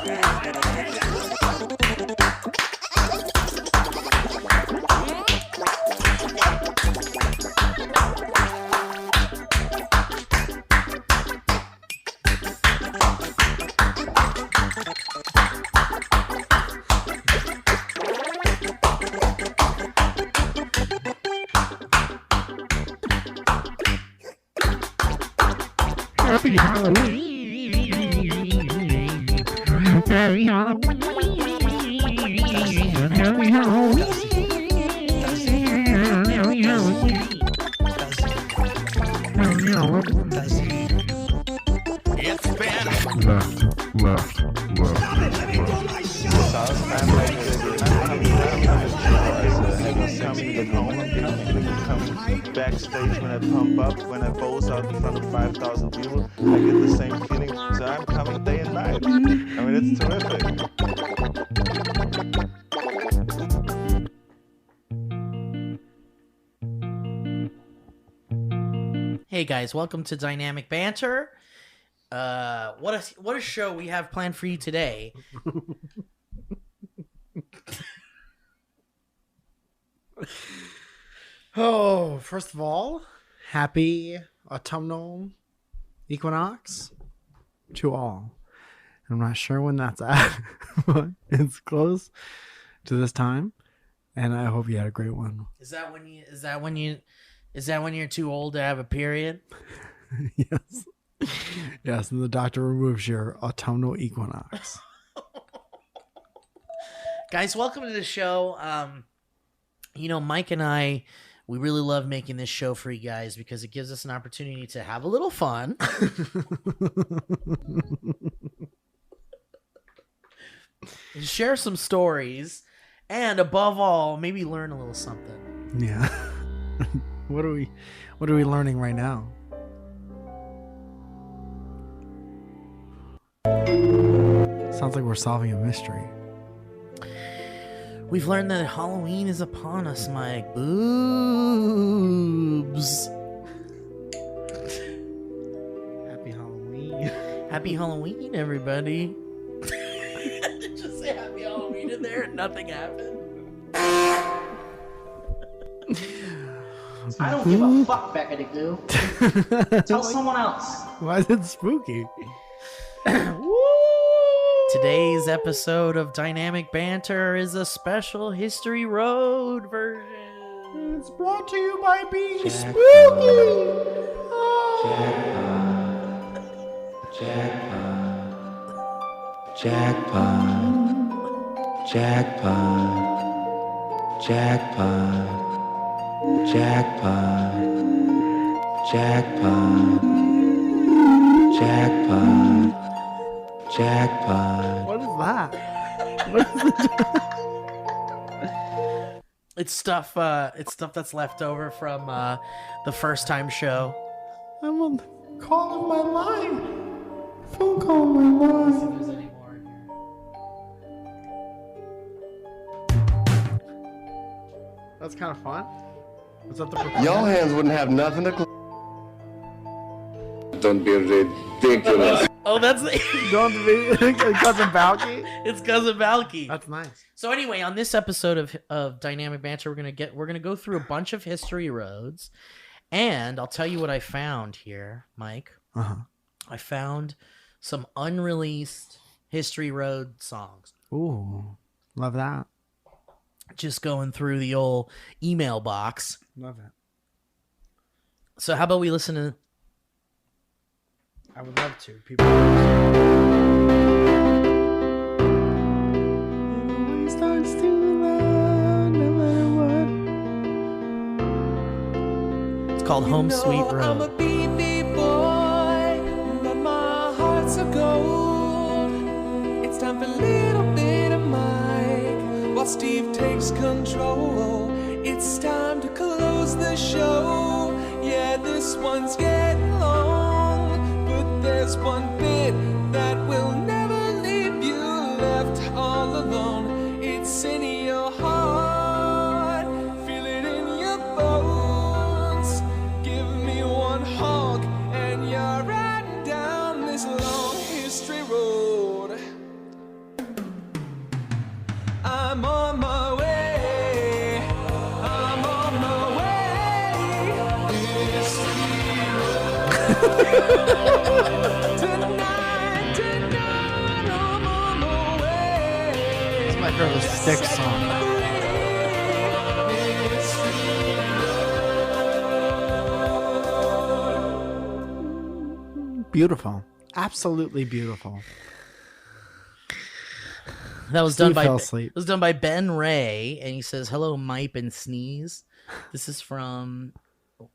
Happy Halloween. Happy Halloween. Happy Halloween. Happy Halloween. It's been Left. Coming backstage when I pump up, when I pose out in front of 5,000 people, I get the same feeling. So I'm coming day and night. I mean, it's terrific. Hey guys, welcome to Dynamic Banter. What a show we have planned for you today. Oh, first of all, happy autumnal equinox to all. I'm not sure when that's at, but it's close to this time, and I hope you had a great one. Is that when you're too old to have a period? Yes. Yes, and the doctor removes your autumnal equinox. Guys, welcome to the show. Mike and I, we really love making this show for you guys because it gives us an opportunity to have a little fun. Share some stories, and above all, maybe learn a little something. Yeah. What are we learning right now? Sounds like we're solving a mystery. We've learned that Halloween is upon us, Mike. Boobs. Happy Halloween. Happy Halloween, everybody. Just say Happy Halloween in there and nothing happened. I don't give a fuck, Beckety Goo. Tell someone else. Why is it spooky? Today's episode of Dynamic Banter is a special History Road version. It's brought to you by being spooky. jackpot. What is that? What is it? It's stuff that's left over from the first time show. I'm on the call of my life. Phone call of my Let's see life. if there's any more in here. That's kind of fun. Was that the Your hands wouldn't have nothing to. Don't be ridiculous. Oh, that's Don't be cousin Balky. it's Cousin Balky. That's nice. So anyway, on this episode of Dynamic Banter, we're gonna go through a bunch of history roads, and I'll tell you what I found here, Mike. I found some unreleased History Road songs. Ooh, love that. Just going through the old email box. Love it. So how about we listen to? I would love to. People. Starts to loud, no matter what. It's called Home Sweet I'm a Road. baby boy, but my heart's a gold. It's time for a little bit of Mike while Steve takes control. It's time to close the show. Yeah, this one's getting long, but there's one bit that will never leave you left all alone. It's in your heart, feel it in your bones. Give me one hug and you're riding down this long history road. It's my favorite stick song. Beautiful. Absolutely beautiful. That was Steve done by fell asleep. It was done by Ben Ray, and he says, "Hello, Mipe and Sneeze." This is from,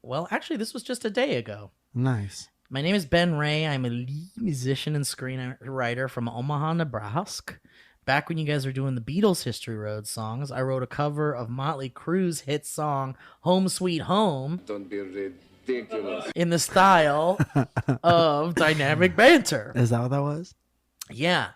well, actually, this was just a day ago. Nice. My name is Ben Ray. I'm a lead musician and screenwriter from Omaha, Nebraska. Back when you guys were doing the Beatles History Road songs, I wrote a cover of Motley Crue's hit song "Home Sweet Home" Don't be ridiculous. in the style of Dynamic Banter. Is that what that was? Yeah.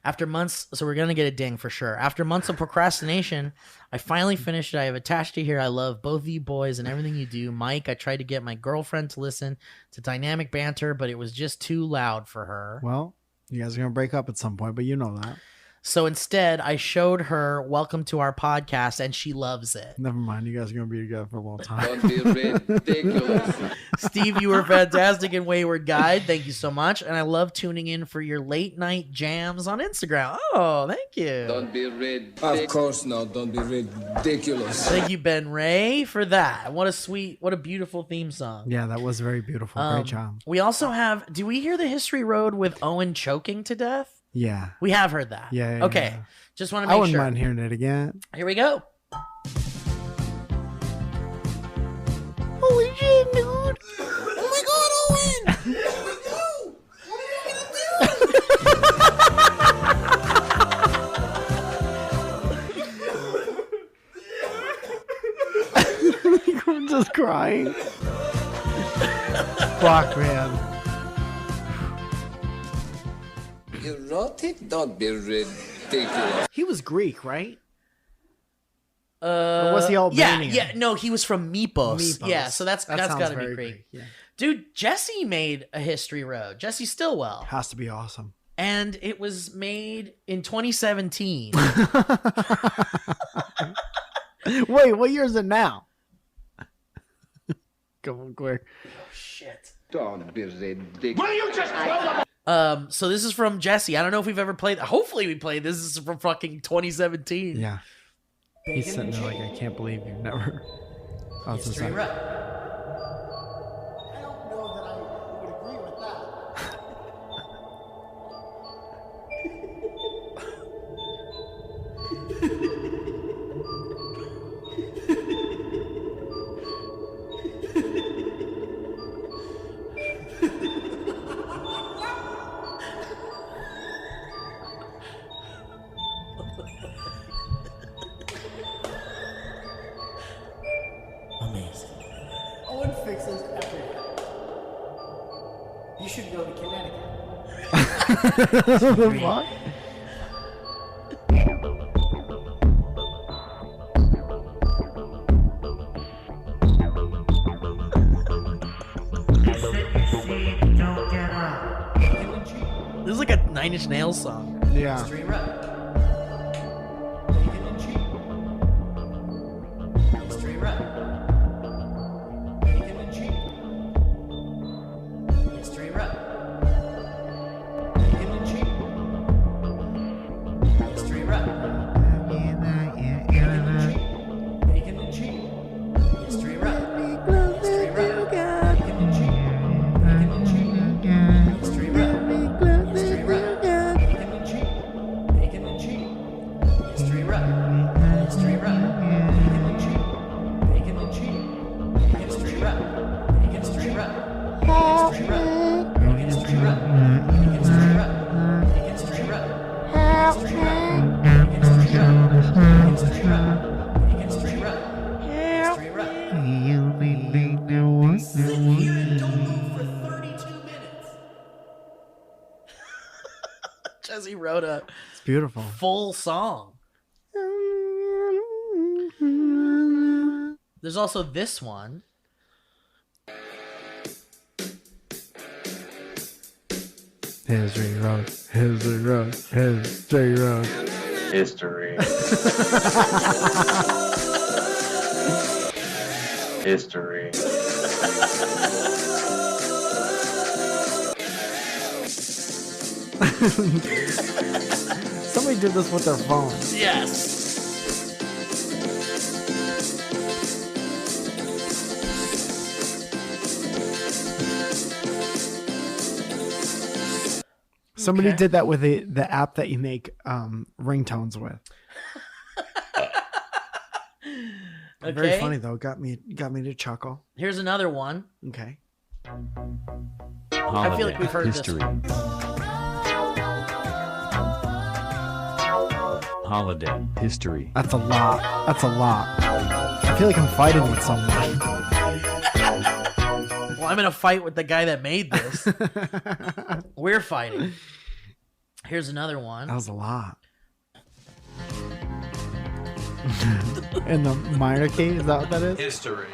After months, so we're going to get a ding for sure. After months of procrastination, I finally finished it. I have attached you here. I love both of you boys and everything you do. Mike, I tried to get my girlfriend to listen to Dynamic Banter, but it was just too loud for her. Well, you guys are going to break up at some point, but you know that. So instead, I showed her Welcome to Our Podcast, and she loves it. Never mind. You guys are going to be together for a long time. Don't be ridiculous. Steve, you were fantastic and Wayward Guide. Thank you so much. And I love tuning in for your late night jams on Instagram. Oh, thank you. Don't be ridiculous. Of course not. Don't be ridiculous. Thank you, Ben Ray, for that. What a beautiful theme song. Yeah, that was very beautiful. Great job. We also have, do we hear the History Road with Owen choking to death? Yeah. We have heard that. Yeah. Okay. Yeah. Just want to I make wouldn't sure. mind hearing it again. Here we go. Holy shit, dude. Oh my God, Owen! I'm just crying. Fuck, man. Erotic? Don't be ridiculous. He was Greek, right? Or was he Albanian? Yeah. No, he was from Mypos. Mypos. Yeah, so that's That got sounds to be very Greek. Yeah. Dude, Jesse made a History Road. Jesse Stillwell. Has to be awesome. And it was made in 2017. Wait, what year is it now? Come on, quick. Shit. Don't be ridiculous. So this is from Jesse. I don't know if we've ever played. Hopefully we played. This is from fucking 2017. Yeah. He's sitting there like, I can't believe you've never. Oh, it's History inside. Road. I don't know that I would agree with that. Amazing. Owen fixes everything. You should go to Connecticut. What? This is like a Nine Inch Nails song. Yeah. History Road. History Road. History Road. History Road. Bacon and cheese. History Road. History Road. Bacon and cheese. Bacon and cheese. History Road. History Road. Bacon and cheese. Bacon and cheese. History Road. History Road. Bacon and cheese. Bacon and cheese. History Road. Bacon History Road. History Road. Bacon History Road. Bacon History Road. Bacon History Road. History Road. Bacon History Road. Bacon History Road. Bacon History Road. History Road. Sit here and don't move for 32 minutes. Jesse wrote a It's beautiful. full song. There's also this one. History Road. History Road. History Road. History. History. Somebody did this with their phone. Yes. Somebody Okay. did that with the app that you make ringtones with. Okay. Very funny though. Got me to chuckle. Here's another one. Okay. I feel like we've heard history. this. Holiday history. That's a lot. I feel like I'm fighting with someone. Well, I'm in a fight with the guy that made this. We're fighting. Here's another one. That was a lot. In the minor key, is that what that is? History.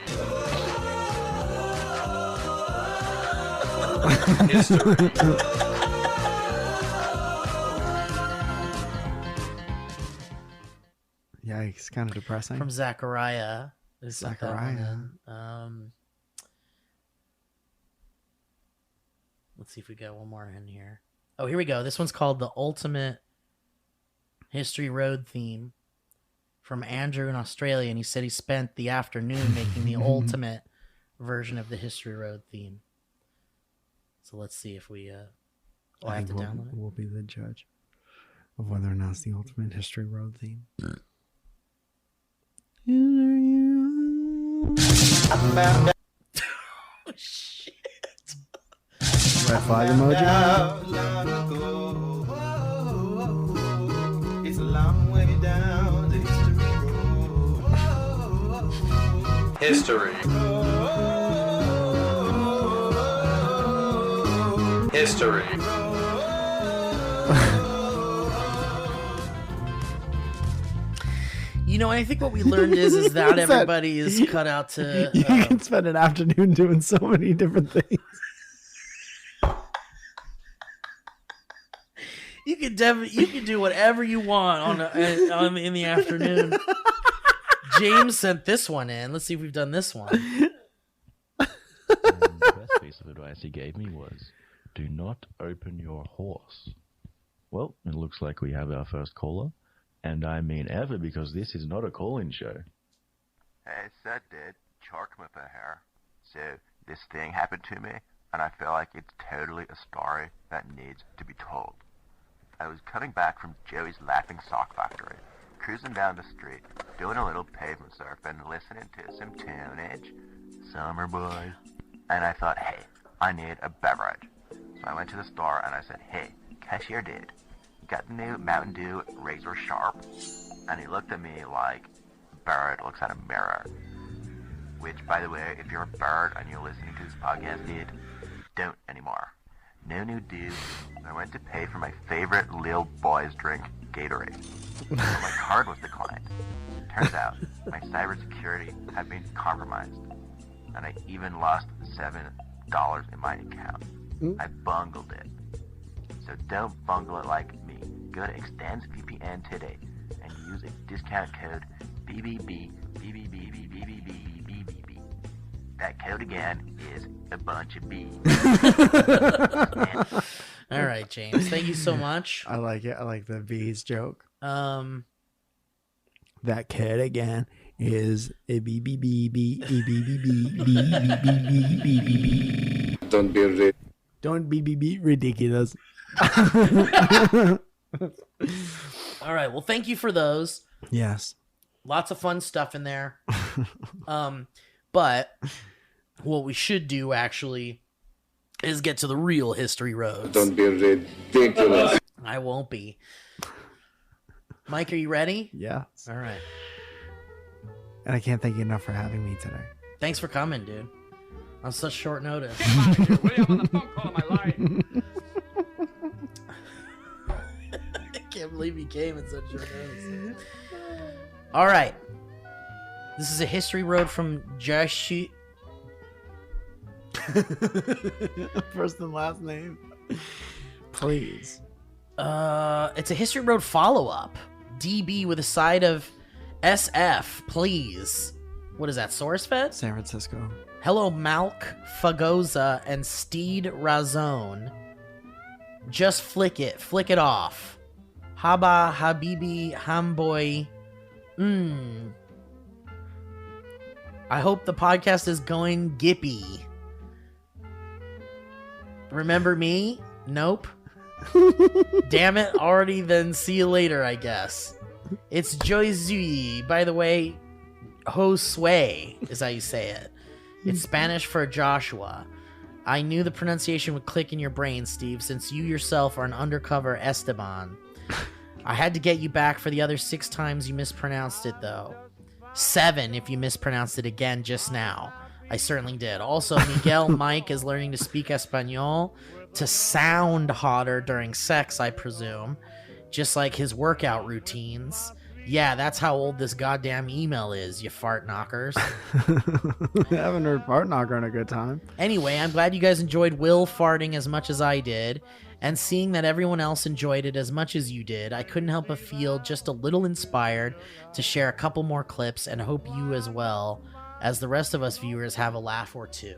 History. Yikes, kind of depressing. From Zachariah. Is that that one Zachariah. in? Let's see if we got one more in here. Oh, here we go. This one's called the Ultimate History Road Theme from Andrew in Australia, and he said he spent the afternoon making the ultimate version of the History Road theme. So let's see if we we'll I have think to download it. we'll be the judge of whether or not it's the ultimate history road theme. Oh, shit. Red flag emoji. It's a long way down the history road. History. History. You know, I think what we learned is that Is that- everybody is cut out to. You can spend an afternoon doing so many different things. You can do whatever you want in the afternoon. James sent this one in. Let's see if we've done this one. The best piece of advice he gave me was, do not open your horse. Well, it looks like we have our first caller. And I mean ever, because this is not a call-in show. Hey, it's that dude, Charkmapper here. So, this thing happened to me, and I feel like it's totally a story that needs to be told. I was coming back from Joey's Laughing Sock Factory, cruising down the street, doing a little pavement surfing, listening to some tunage, Summer Boys, and I thought, hey, I need a beverage. So I went to the store and I said, hey, cashier dude, got the new Mountain Dew Razor Sharp? And he looked at me like a bird looks at a mirror. Which, by the way, if you're a bird and you're listening to this podcast, dude, don't anymore. No new Dew. I went to pay for my favorite little boy's drink, Gatorade. So my card was declined. Turns out, my cybersecurity had been compromised. And I even lost $7 in my account. I bungled it. So don't bungle it like me. Go to ExtensVPN today and use a discount code BBB. That code again is a bunch of B. All right, James. Thank you so much. I like it. I like the bees joke. That kid again is a Don't be ridiculous. All right. Well, thank you for those. Yes. Lots of fun stuff in there. But what we should do actually is get to the real history roads. Don't be ridiculous. I won't be. Mike, are you ready? Yeah. All right. And I can't thank you enough for having me today. Thanks for coming, dude. On such short notice. I can't believe he came in such short notice. All right. This is a history road from Joshi. First and last name. Please. It's a history road follow-up. DB with a side of SF, please. What is that, SourceFed? San Francisco. Hello, Malk Fagoza and Steed Razone. Just flick it off. Haba, habibi, hamboy. I hope the podcast is going gippy. Remember me? Nope. Damn it, already then see you later, I guess. It's Joyzui. By the way, Josue is how you say it. It's Spanish for Joshua. I knew the pronunciation would click in your brain, Steve, since you yourself are an undercover Esteban. I had to get you back for the other 6 times you mispronounced it, though. 7 if you mispronounced it again just now. I certainly did. Also, Miguel Mike is learning to speak Espanol to sound hotter during sex, I presume. Just like his workout routines. Yeah, that's how old this goddamn email is, you fart knockers. I haven't heard fart knocker in a good time. Anyway, I'm glad you guys enjoyed Will farting as much as I did. And seeing that everyone else enjoyed it as much as you did, I couldn't help but feel just a little inspired to share a couple more clips and hope you as well, as the rest of us viewers, have a laugh or two.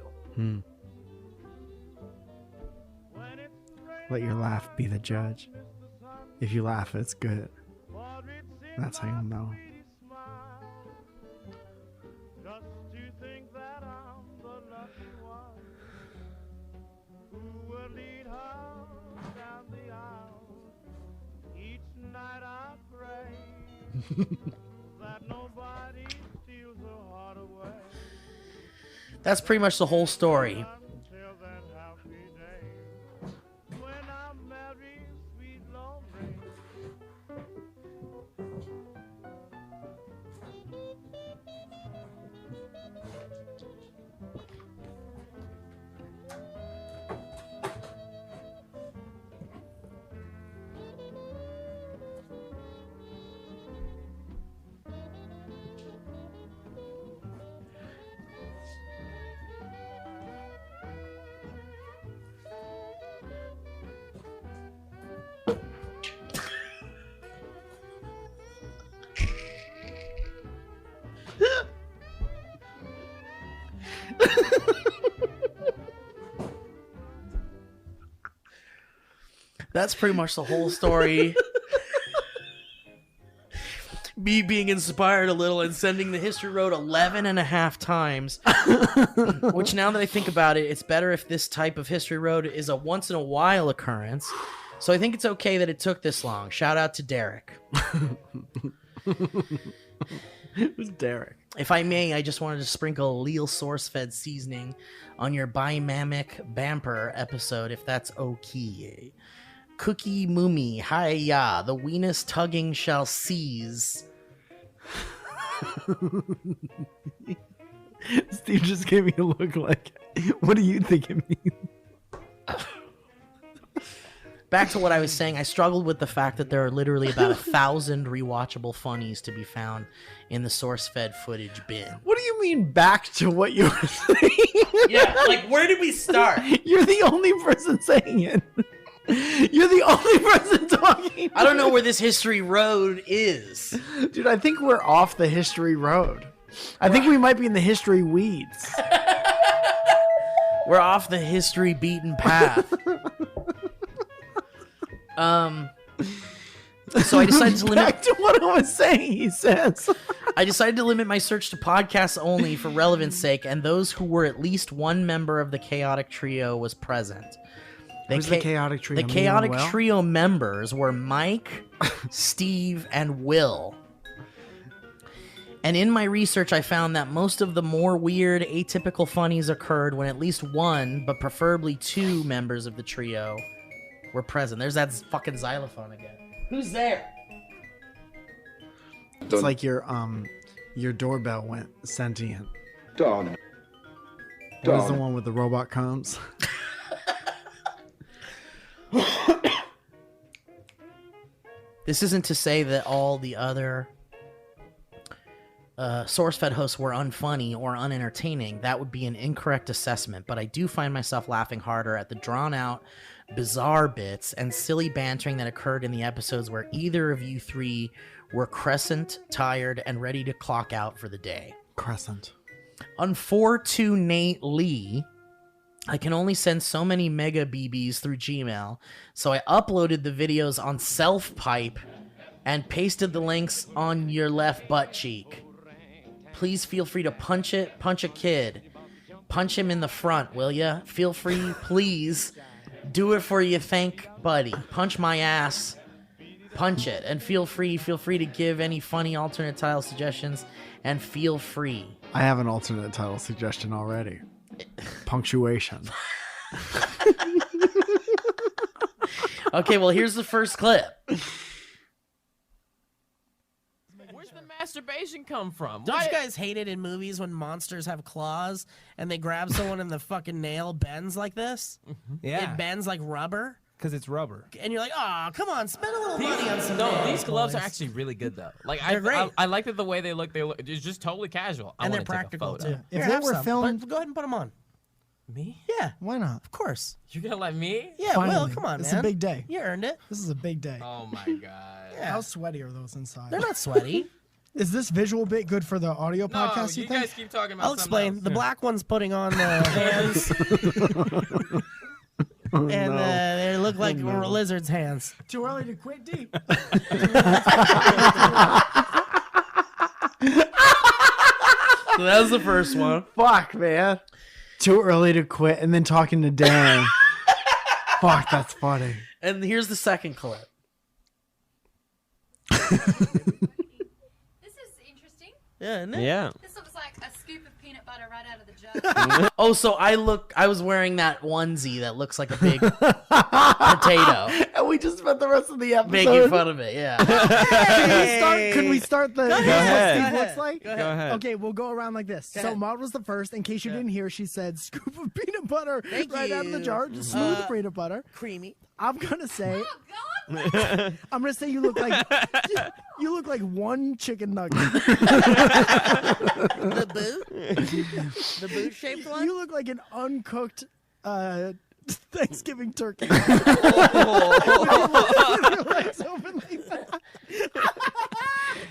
Let your laugh be the judge. If you laugh, it's good. That's how you'll know. That's pretty much the whole story. That's pretty much the whole story. Me being inspired a little and sending the History Road 11 and a half times. Which, now that I think about it, it's better if this type of History Road is a once in a while occurrence. So I think it's okay that it took this long. Shout out to Derek. Who's Derek? If I may, I just wanted to sprinkle a little source-fed seasoning on your Bimamic Banter episode, if that's okay. Cookie Moomy, hi-ya, the weenus tugging shall seize. Steve just gave me a look like, what do you think it means? Back to what I was saying, I struggled with the fact that there are literally about 1,000 rewatchable funnies to be found in the source-fed footage bin. What do you mean back to what you were saying? Yeah, like, where did we start? You're the only person saying it. You're the only person talking. I don't know where this History Road is. Dude, I think we're off the History Road. I think we might be in the History Weeds. We're off the history beaten path. So I decided to limit. Back to what I was saying, he says. I decided to limit my search to podcasts only for relevance sake, and those who were at least one member of the Chaotic Trio was present. Who's the Chaotic Trio? The Chaotic Trio members were Mike, Steve, and Will. And in my research, I found that most of the more weird, atypical funnies occurred when at least one, but preferably 2 members of the trio were present. There's that fucking xylophone again. Who's there? It's like your doorbell went sentient. Done. What is the one with the robot combs? This isn't to say that all the other SourceFed hosts were unfunny or unentertaining. That would be an incorrect assessment, but I do find myself laughing harder at the drawn-out, bizarre bits and silly bantering that occurred in the episodes where either of you 3 were crescent, tired, and ready to clock out for the day. Crescent. Unfortunately, I can only send so many mega BBs through Gmail, so I uploaded the videos on SelfPipe and pasted the links on your left butt cheek. Please feel free to punch a kid. Punch him in the front, will ya? Feel free, please. Do it for you, thank buddy. Punch my ass. Punch it. And feel free to give any funny alternate title suggestions, and feel free. I have an alternate title suggestion already. Punctuation. Okay, well, here's the first clip. Where's the masturbation come from? Don't you guys hate it in movies when monsters have claws and they grab someone and the fucking nail bends like this? Yeah. It bends like rubber. Because it's rubber. And you're like, oh, come on, spend a little money on some nails, these gloves boys." are actually really good though. Like They're great. I like that the way they look. It's just totally casual. I And they're wanna take a practical, photo. too. If Here, they have were some. filmed- But go ahead and put them on. Me? Yeah, Why not? of course. You're gonna let me? Yeah, Will, Finally. come on, It's man. a big day. You earned it. This is a big day. Oh my god. Yeah. How sweaty are those inside? They're not sweaty. Is this visual bit good for the audio No, podcast, you you think? guys keep talking about I'll explain. something The else. black one's putting on the hands, and they look like lizards' hands. Too early to quit, D. So that was the first one. Fuck, man. Too early to quit and then talking to Darren. Fuck, that's funny. And here's the second clip. This is interesting. Yeah, isn't it? Yeah. This looks like a scoop of peanut butter right out of the jar. Oh, so I was wearing that onesie that looks like a big potato. And we just spent the rest of the episode Making fun of it, yeah. Could we start the Go here's ahead. what Steve Go looks ahead. like? Go ahead. Okay, we'll go around like this. So ahead. Maud was the first. In case you didn't hear, she said scoop of peanut butter Thank right out of the you. jar. Just smooth peanut butter. Creamy. I'm gonna say Oh, God. I'm gonna say you look like one chicken nugget. The boot? The boot-shaped one? You look like an uncooked Thanksgiving turkey.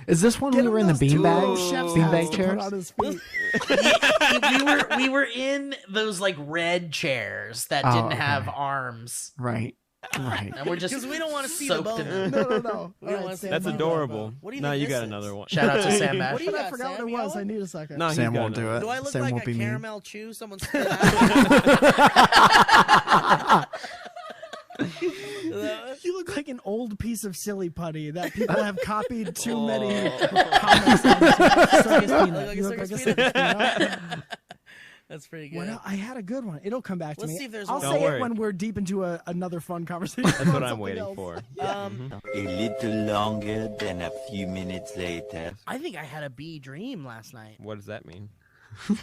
Is this when we were in the beanbag chairs? we were in those like red chairs that didn't have arms. Right. And we're just because we don't want to see the soaked bone. in it. No. We don't want to see That's the bone. adorable. What do you No, think you this got is? another one. Shout out to Sam Bash. What do you I got, forgot Sam? what it was. I need a second. No, Sam he's got won't do another. it. Do I look Sam like won't a be mean. caramel chew someone spit out? You look like an old piece of silly putty that people have copied too many comments on. Circus peanut. You look like a circus peanut. That's pretty good. Well, I had a good one. It'll come back to Let's me. see if there's I'll one. say Don't it worry. when we're deep into another fun conversation. That's what about I'm something waiting else. for. A little longer than a few minutes later. I think I had a bee dream last night. What does that mean?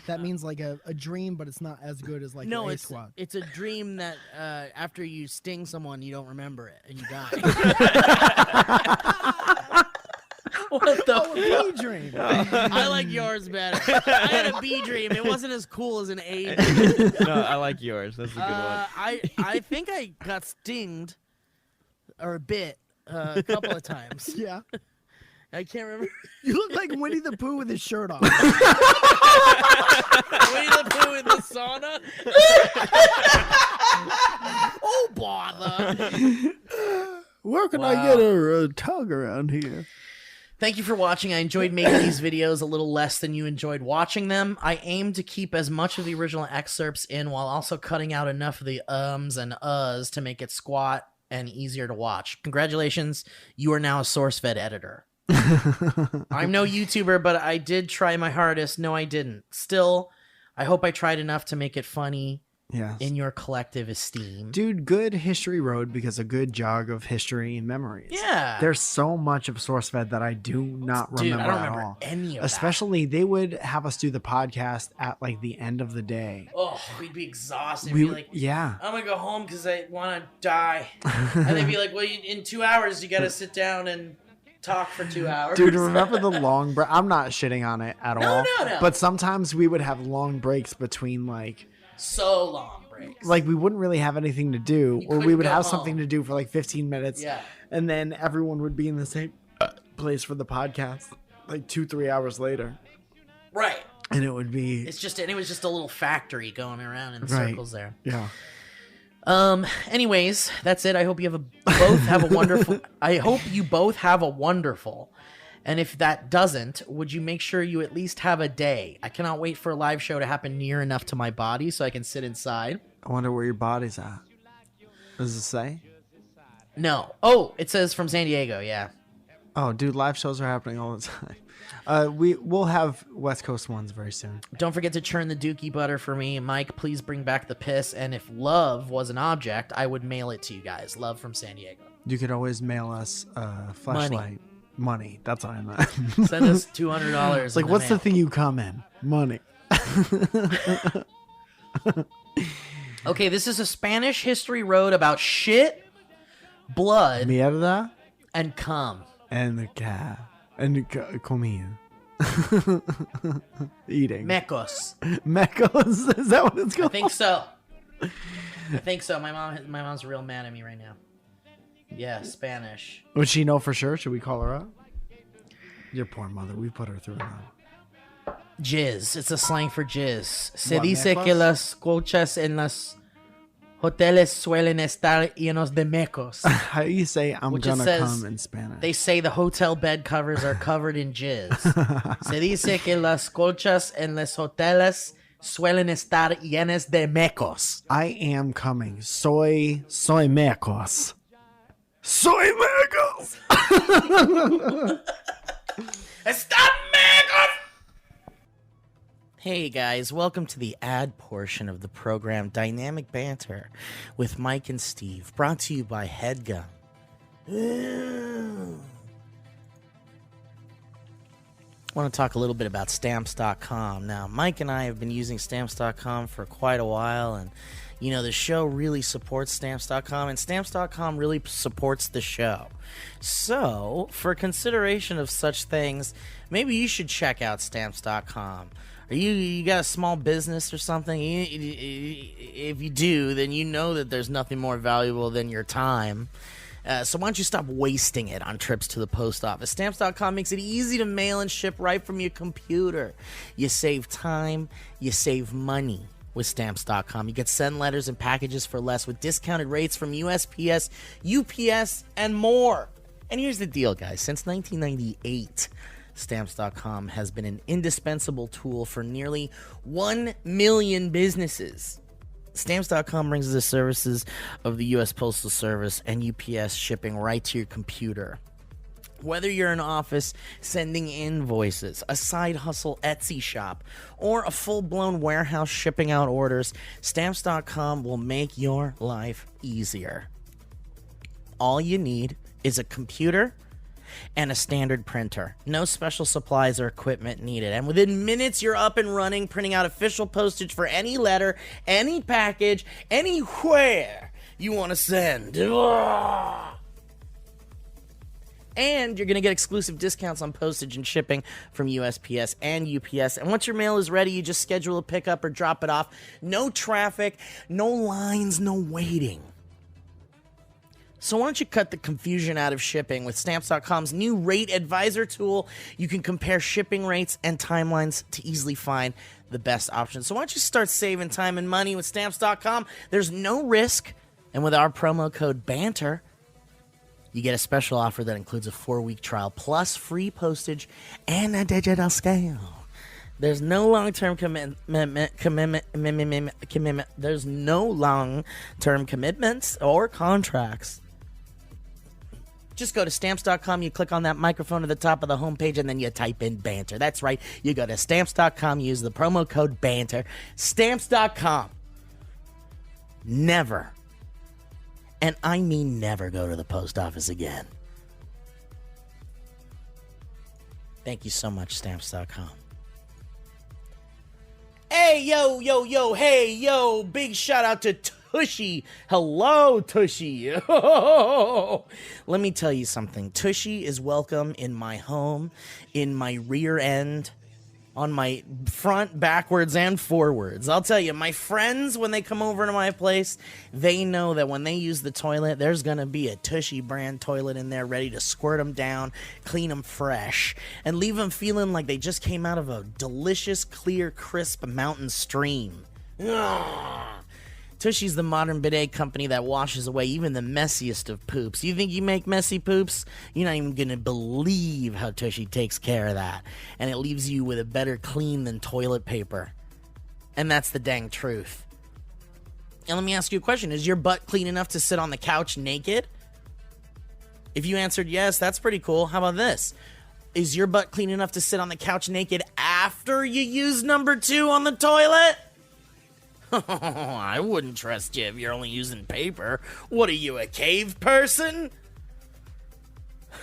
That means like a dream, but it's not as good as like No, an A it's squad. it's a dream that after you sting someone, you don't remember it and you die. What the Oh, a bee dream. I like yours better. I had a bee dream. It wasn't as cool as an A dream. No, I like yours. That's a good one. I think I got stinged or bit a couple of times. Yeah. I can't remember. You look like Winnie the Pooh with his shirt off. Winnie the Pooh in the sauna. Oh bother! Where can I get a tug around here? Thank you for watching. I enjoyed making these videos a little less than you enjoyed watching them. I aim to keep as much of the original excerpts in while also cutting out enough of the ums and uhs to make it squat and easier to watch. Congratulations, you are now a SourceFed editor. I'm no YouTuber, but I did try my hardest. No, I didn't. Still, I hope I tried enough to make it funny in your collective esteem. Dude, good history road because a good jog of history and memories. Yeah. There's so much of SourceFed that I do not Dude, remember I don't at remember all. any of that. Especially they would have us do the podcast at like the end of the day. Oh, we'd be exhausted. We We'd be would- like, yeah. I'm gonna go home because I want to die. And they'd be like, well, in 2 hours, you got to sit down and talk for 2 hours. Dude, remember the long break? I'm not shitting on it at all. No. But sometimes we would have long breaks between like So long breaks. we wouldn't really have anything to do, or we couldn't would go have home. something to do for like 15 minutes. Yeah. And then everyone would be in the same place for the podcast like 2-3 hours later. Right. And it would be It was just a little factory going around in Right. circles there. yeah. Anyways, that's it. I hope you both have a wonderful. I hope you both have a wonderful. And if that doesn't, would you make sure you at least have a day? I cannot wait for a live show to happen near enough to my body so I can sit inside. I wonder where your body's at. Does it say? No. Oh, it says from San Diego. Yeah. Oh, dude, live shows are happening all the time. We'll have West Coast ones very soon. Don't forget to churn the dookie butter for me. Mike, please bring back the piss. And if love was an object, I would mail it to you guys. Love from San Diego. You could always mail us flashlight money. That's what I meant. Send us $200. It's like, what's the thing you come in? Money. Okay, this is a Spanish history road about shit, blood, Mierda and cum. and the cat and the comida. Eating. Mecos. Mecos? Is that what it's I called? think so. My mom's real mad at me right now. Yeah, Spanish. Would she know for sure? Should we call her up? Your poor mother. We put her through it now. Jizz. It's a slang for jizz. Se What, dice mecos? que las cochas en las hoteles suelen estar llenos de mecos. How do you say I'm Which it gonna says- come in Spanish? They say the hotel bed covers are covered in jizz. Se dice que las colchas en los hoteles suelen estar llenas de mecos. I am coming. Soy mecos. Soy mecos. Stop mecos! Hey guys, welcome to the ad portion of the program Dynamic Banter with Mike and Steve, brought to you by HeadGum. I want to talk a little bit about Stamps.com. Now, Mike and I have been using Stamps.com for quite a while, and you know, the show really supports Stamps.com, and Stamps.com really supports the show. So, for consideration of such things, maybe you should check out Stamps.com. Or you got a small business or something? If you do, then you know that there's nothing more valuable than your time. So why don't you stop wasting it on trips to the post office? Stamps.com makes it easy to mail and ship right from your computer. You save time, you save money with Stamps.com. You get send letters and packages for less with discounted rates from USPS, UPS, and more. And here's the deal, guys. Since 1998, Stamps.com has been an indispensable tool for nearly 1 million businesses. Stamps.com brings the services of the U.S. Postal Service and UPS shipping right to your computer. Whether you're an office sending invoices, a side hustle Etsy shop, or a full-blown warehouse shipping out orders, Stamps.com will make your life easier. All you need is a computer and a standard printer. No special supplies or equipment needed. And within minutes, you're up and running, printing out official postage for any letter, any package, anywhere you want to send. And you're going to get exclusive discounts on postage and shipping from USPS and UPS. And once your mail is ready, you just schedule a pickup or drop it off. No traffic, no lines, no waiting. So why don't you cut the confusion out of shipping with Stamps.com's new Rate Advisor tool? You can compare shipping rates and timelines to easily find the best option. So why don't you start saving time and money with Stamps.com? There's no risk. And with our promo code BANTER, you get a special offer that includes a 4-week trial plus free postage and a digital scale. There's no long-term commitment. There's no long-term commitments or contracts. Just go to Stamps.com, you click on that microphone at the top of the homepage, and then you type in BANTER. That's right. You go to Stamps.com, use the promo code BANTER. Stamps.com. Never, and I mean never, go to the post office again. Thank you so much, Stamps.com. Hey, yo, hey, yo, big shout out to Tushy. Hello, Tushy. Let me tell you something. Tushy is welcome in my home, in my rear end, on my front, backwards, and forwards. I'll tell you, my friends, when they come over to my place, they know that when they use the toilet, there's going to be a Tushy brand toilet in there ready to squirt them down, clean them fresh, and leave them feeling like they just came out of a delicious, clear, crisp mountain stream. Tushy's the modern bidet company that washes away even the messiest of poops. You think you make messy poops? You're not even going to believe how Tushy takes care of that. And it leaves you with a better clean than toilet paper. And that's the dang truth. And let me ask you a question. Is your butt clean enough to sit on the couch naked? If you answered yes, that's pretty cool. How about this? Is your butt clean enough to sit on the couch naked after you use number 2 on the toilet? I wouldn't trust you if you're only using paper. What are you, a cave person?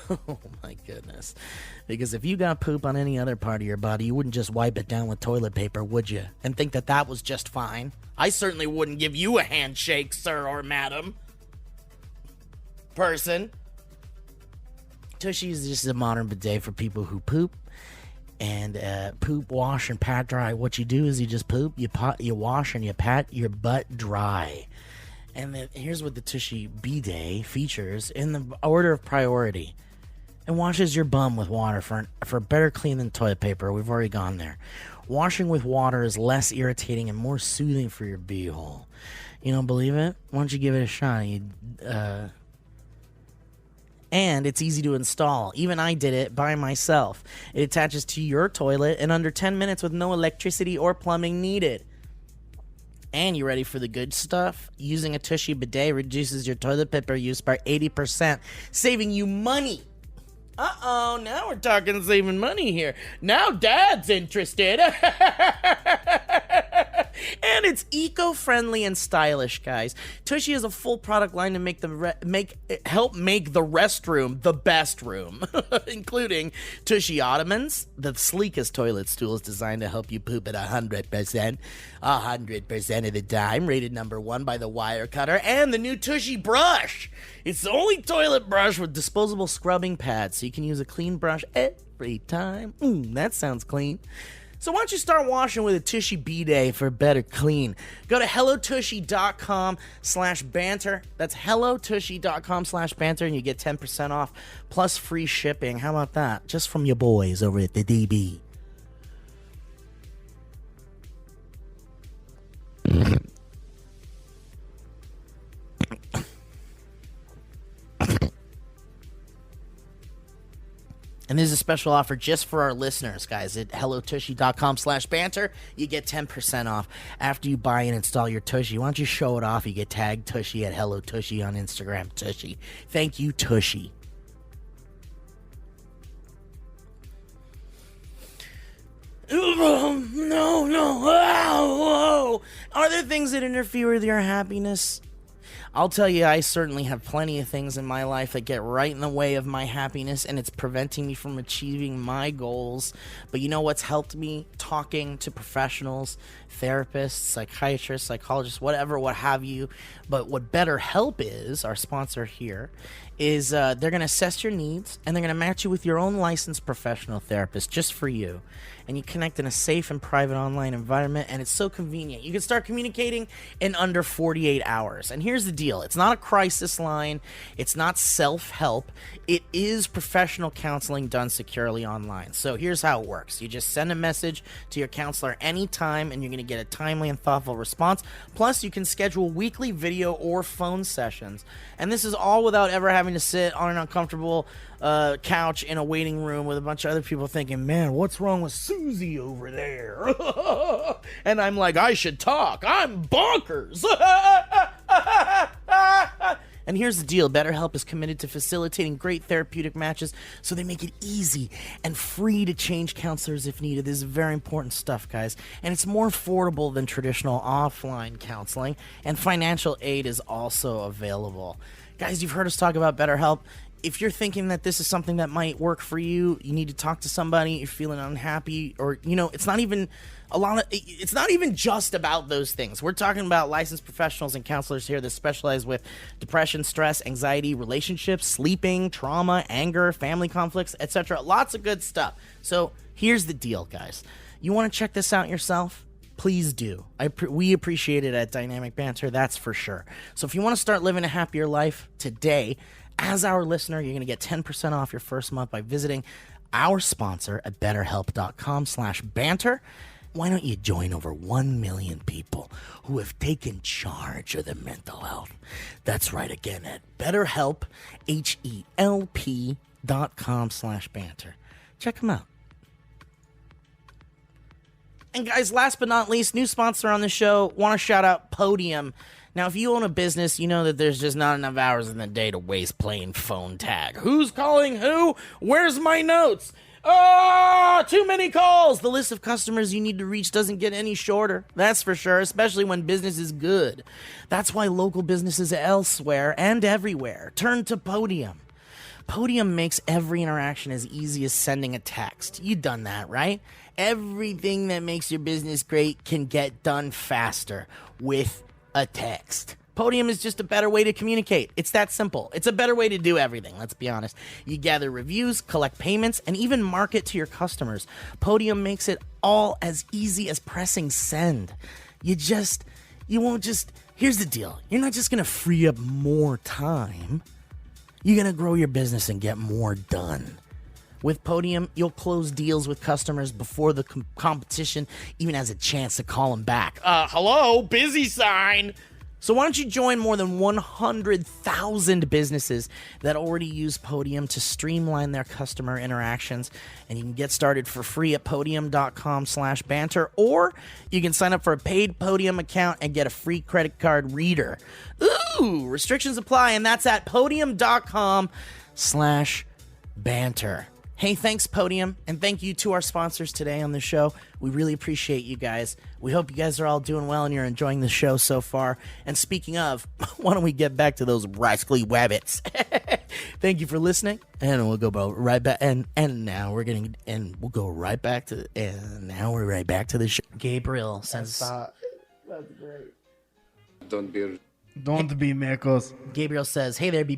Oh my goodness. Because if you got poop on any other part of your body, you wouldn't just wipe it down with toilet paper, would you? And think that that was just fine. I certainly wouldn't give you a handshake, sir or madam. Person. Tushy is just a modern bidet for people who poop. And poop, wash, and pat dry. What you do is you just poop, you wash, and you pat your butt dry. And then here's what the Tushy bidet features in the order of priority. It washes your bum with water for better clean than toilet paper. We've already gone there. Washing with water is less irritating and more soothing for your beehole. You don't believe it? Why don't you give it a shot? And it's easy to install. Even I did it by myself. It attaches to your toilet in under 10 minutes with no electricity or plumbing needed. And you ready for the good stuff? Using a Tushy bidet reduces your toilet paper use by 80%, saving you money. Uh-oh, now we're talking saving money here. Now Dad's interested. And it's eco-friendly and stylish, guys. Tushy has a full product line to help make the restroom the best room, including Tushy Ottomans. The sleekest toilet stool is designed to help you poop at 100%, 100% of the time, rated number 1 by the Wire Cutter, and the new Tushy brush. It's the only toilet brush with disposable scrubbing pads, so you can use a clean brush every time. That sounds clean. So why don't you start washing with a Tushy bidet for better clean? Go to hellotushy.com/banter. That's hellotushy.com/banter, and you get 10% off plus free shipping. How about that? Just from your boys over at the DB. And there's a special offer just for our listeners, guys. At hellotushy.com/banter, you get 10% off after you buy and install your Tushy. Why don't you show it off? You get tagged Tushy at hellotushy on Instagram. Tushy. Thank you, Tushy. No. Whoa. Are there things that interfere with your happiness? I'll tell you, I certainly have plenty of things in my life that get right in the way of my happiness, and it's preventing me from achieving my goals. But you know what's helped me? Talking to professionals, therapists, psychiatrists, psychologists, whatever, what have you. But what BetterHelp is, our sponsor here, is they're going to assess your needs, and they're going to match you with your own licensed professional therapist just for you. And you connect in a safe and private online environment, and it's so convenient. You can start communicating in under 48 hours. And here's the deal. It's not a crisis line. It's not self-help. It is professional counseling done securely online. So here's how it works. You just send a message to your counselor anytime, and you're going to get a timely and thoughtful response. Plus, you can schedule weekly video or phone sessions. And this is all without ever having to sit on an uncomfortable couch in a waiting room with a bunch of other people thinking, man, what's wrong with Susie over there? And I'm like, I should talk. I'm bonkers. And here's the deal. BetterHelp is committed to facilitating great therapeutic matches, so they make it easy and free to change counselors if needed. This is very important stuff, guys. And it's more affordable than traditional offline counseling, and financial aid is also available. Guys, you've heard us talk about BetterHelp. If you're thinking that this is something that might work for you, you need to talk to somebody, you're feeling unhappy, or, you know, it's not even just about those things. We're talking about licensed professionals and counselors here that specialize with depression, stress, anxiety, relationships, sleeping, trauma, anger, family conflicts, etc. Lots of good stuff. So here's the deal, guys. You want to check this out yourself? Please do. We appreciate it at Dynamic Banter, that's for sure. So if you want to start living a happier life today, as our listener, you're going to get 10% off your first month by visiting our sponsor at betterhelp.com/banter. Why don't you join over 1 million people who have taken charge of their mental health? That's right, again, at BetterHelp, HELP.com/banter. Check them out. And guys, last but not least, new sponsor on the show, want to shout out Podium. Now, if you own a business, you know that there's just not enough hours in the day to waste playing phone tag. Who's calling who? Where's my notes? Too many calls. The list of customers you need to reach doesn't get any shorter. That's for sure, especially when business is good. That's why local businesses elsewhere and everywhere turn to Podium. Podium makes every interaction as easy as sending a text. You've done that, right? Everything that makes your business great can get done faster with a text. Podium is just a better way to communicate. It's that simple. It's a better way to do everything, let's be honest. You gather reviews, collect payments, and even market to your customers. Podium makes it all as easy as pressing send. Here's the deal. You're not just going to free up more time. You're going to grow your business and get more done. With Podium, you'll close deals with customers before the competition even has a chance to call them back. Hello, busy sign. So why don't you join more than 100,000 businesses that already use Podium to streamline their customer interactions, and you can get started for free at podium.com/banter, or you can sign up for a paid Podium account and get a free credit card reader. Ooh, restrictions apply, and that's at podium.com/banter. Hey, thanks, Podium, and thank you to our sponsors today on the show. We really appreciate you guys. We hope you guys are all doing well and you're enjoying the show so far. And speaking of, why don't we get back to those rascally wabbits? Thank you for listening, and we'll go right back. And now we're getting, and we'll go right back to, and now we're right back to the show. Gabriel says, That's great. Don't be mecos. Gabriel says, "Hey there, I'm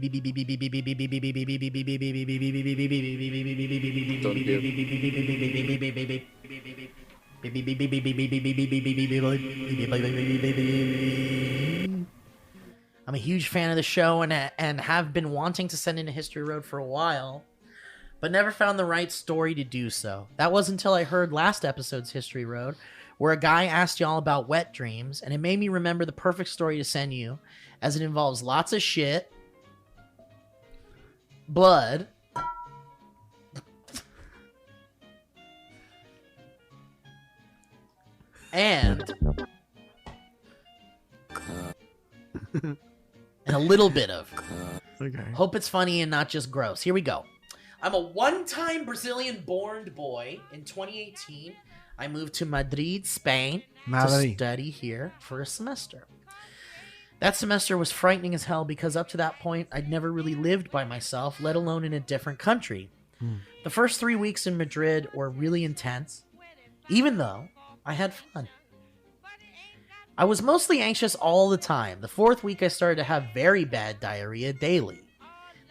a huge fan of the show and have been wanting to send in a History Road for a while, but never found the right story to do so. That wasn't until I heard last episode's History Road, where a guy asked y'all about wet dreams, and it made me remember the perfect story to send you, as it involves lots of shit, blood, and a little bit of. Okay. Hope it's funny and not just gross. Here we go. I'm a one-time Brazilian-born boy. In 2018, I moved to Madrid, Spain, to study here for a semester. That semester was frightening as hell because up to that point, I'd never really lived by myself, let alone in a different country. The first 3 weeks in Madrid were really intense, even though I had fun. I was mostly anxious all the time. The fourth week, I started to have very bad diarrhea daily.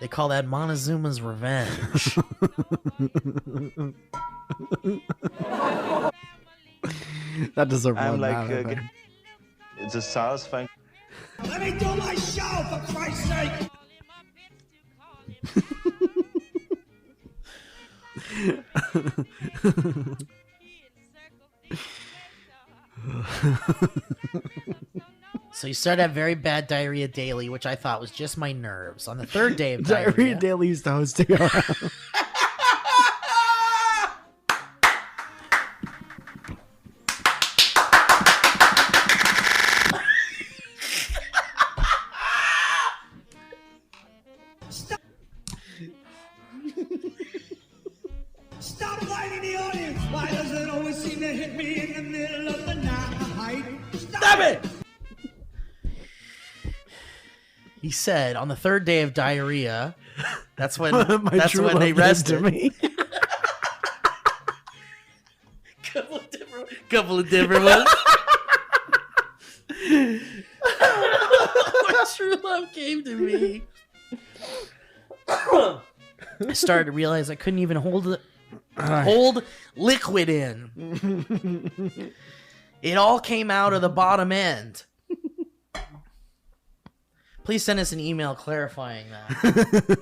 They call that Montezuma's revenge. That deserves I'm one. like, it's a satisfying. Let me do my show, for Christ's sake! So you started to have very bad diarrhea daily, which I thought was just my nerves. On the third day of Diarrhea diarrhea, Daily used to host it around. Stop whining the audience! Why does it always seem to hit me in the middle of the night? Stop it! He said on the third day of diarrhea, that's when My that's true when love they gave rested to me. couple of different ones. My true love came to me. I started to realize I couldn't even hold it. hold liquid in. It all came out of the bottom end. Please send us an email clarifying that.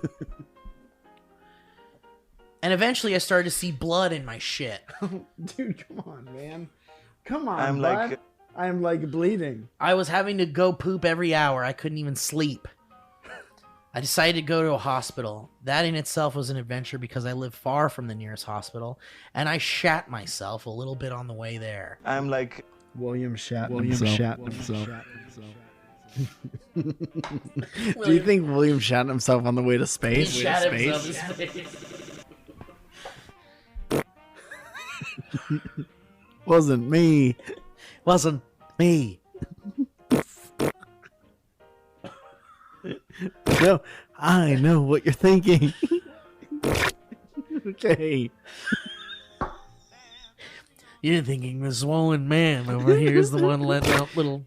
And eventually I started to see blood in my shit. Dude, come on, man. Come on, I'm bud. like- I'm like bleeding. I was having to go poop every hour. I couldn't even sleep. I decided to go to a hospital. That in itself was an adventure because I live far from the nearest hospital, and I shat myself a little bit on the way there. I'm like William Shat himself. himself. Do you think William shat himself on the way to space? He shat himself in space. Wasn't me. Wasn't me. No, I know what you're thinking. Okay. You're thinking the swollen man over here is the one letting out little...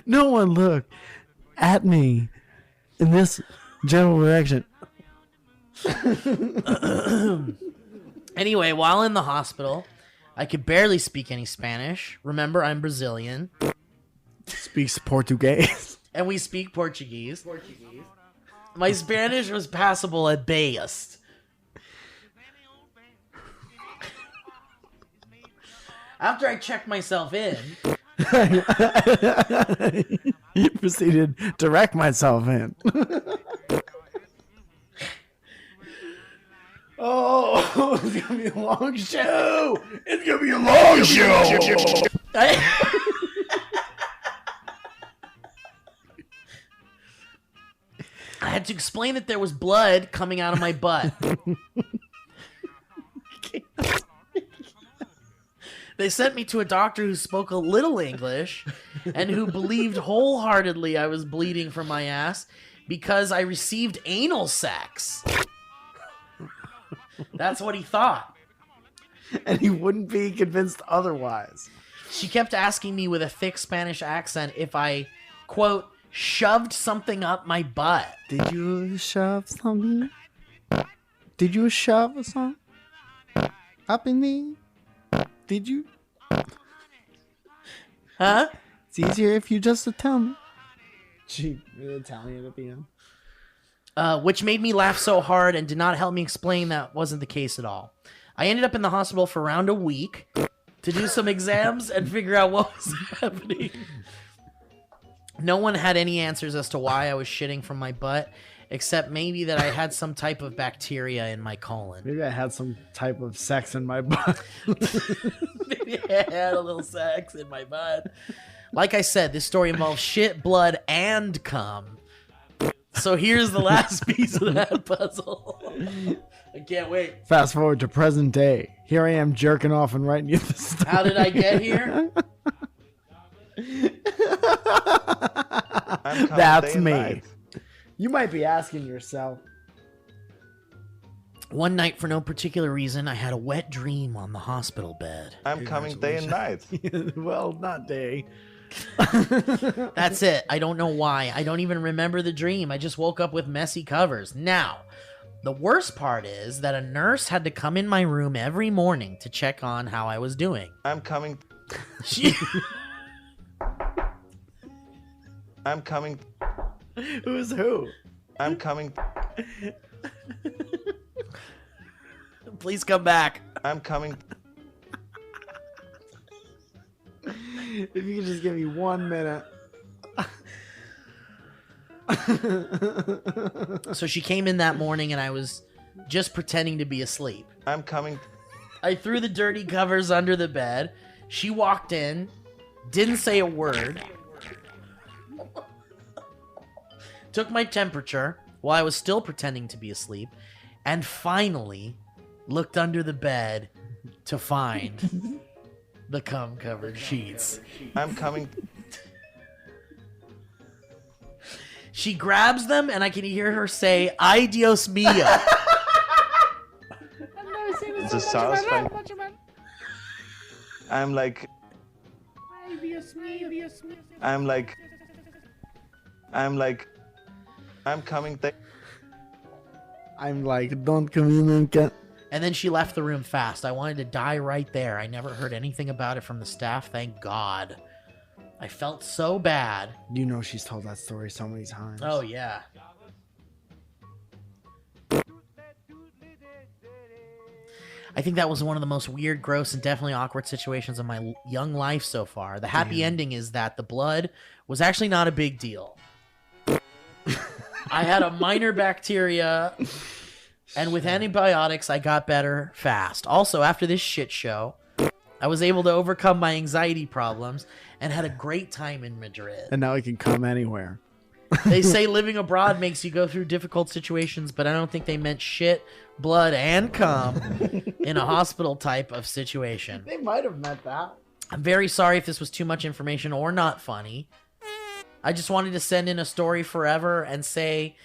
No one look at me in this general direction. Anyway, while in the hospital, I could barely speak any Spanish. Remember, I'm Brazilian. Speaks Portuguese. And we speak Portuguese. My Spanish was passable at best. After I checked myself in... He proceeded to wreck myself in. Oh, it's gonna be a long show. It's gonna be a long show. I had to explain that there was blood coming out of my butt. They sent me to a doctor who spoke a little English and who believed wholeheartedly I was bleeding from my ass because I received anal sex. That's what he thought. And he wouldn't be convinced otherwise. She kept asking me with a thick Spanish accent if I, quote, shoved something up my butt. Did you shove something? Did you shove something up in me? Did you? Huh? It's easier if you just tell me. She Italian at the end. Which made me laugh so hard and did not help me explain that wasn't the case at all. I ended up in the hospital for around a week to do some exams and figure out what was happening. No one had any answers as to why I was shitting from my butt, except maybe that I had some type of bacteria in my colon. Maybe I had some type of sex in my butt. Maybe I had a little sex in my butt. Like I said, this story involves shit, blood, and cum. So here's the last piece of that puzzle. I can't wait. Fast forward to present day. Here I am jerking off and writing you this story. How did I get here? That's me. You might be asking yourself. One night, for no particular reason, I had a wet dream on the hospital bed. I'm coming day and night. Well, not day. That's it. I don't know why. I don't even remember the dream. I just woke up with messy covers. Now, the worst part is that a nurse had to come in my room every morning to check on how I was doing. I'm coming. I'm coming. Who's who? I'm coming. Please come back. I'm coming. If you could just give me 1 minute. So she came in that morning and I was just pretending to be asleep. I'm coming. I threw the dirty covers under the bed. She walked in, didn't say a word, took my temperature while I was still pretending to be asleep, and finally looked under the bed to find the cum-covered sheets. I'm coming. She grabs them, and I can hear her say, "Ay Dios mío." It's a satisfying. I'm like. I'm coming. I'm like, don't communicate. And then she left the room fast. I wanted to die right there. I never heard anything about it from the staff. Thank God. I felt so bad. You know she's told that story so many times. Oh, yeah. I think that was one of the most weird, gross, and definitely awkward situations of my young life so far. The happy ending is that the blood was actually not a big deal. I had a minor bacteria, and with antibiotics, I got better fast. Also, after this shit show, I was able to overcome my anxiety problems and had a great time in Madrid. And now I can come anywhere. They say living abroad makes you go through difficult situations, but I don't think they meant shit, blood, and cum in a hospital type of situation. They might have meant that. I'm very sorry if this was too much information or not funny. I just wanted to send in a story forever and say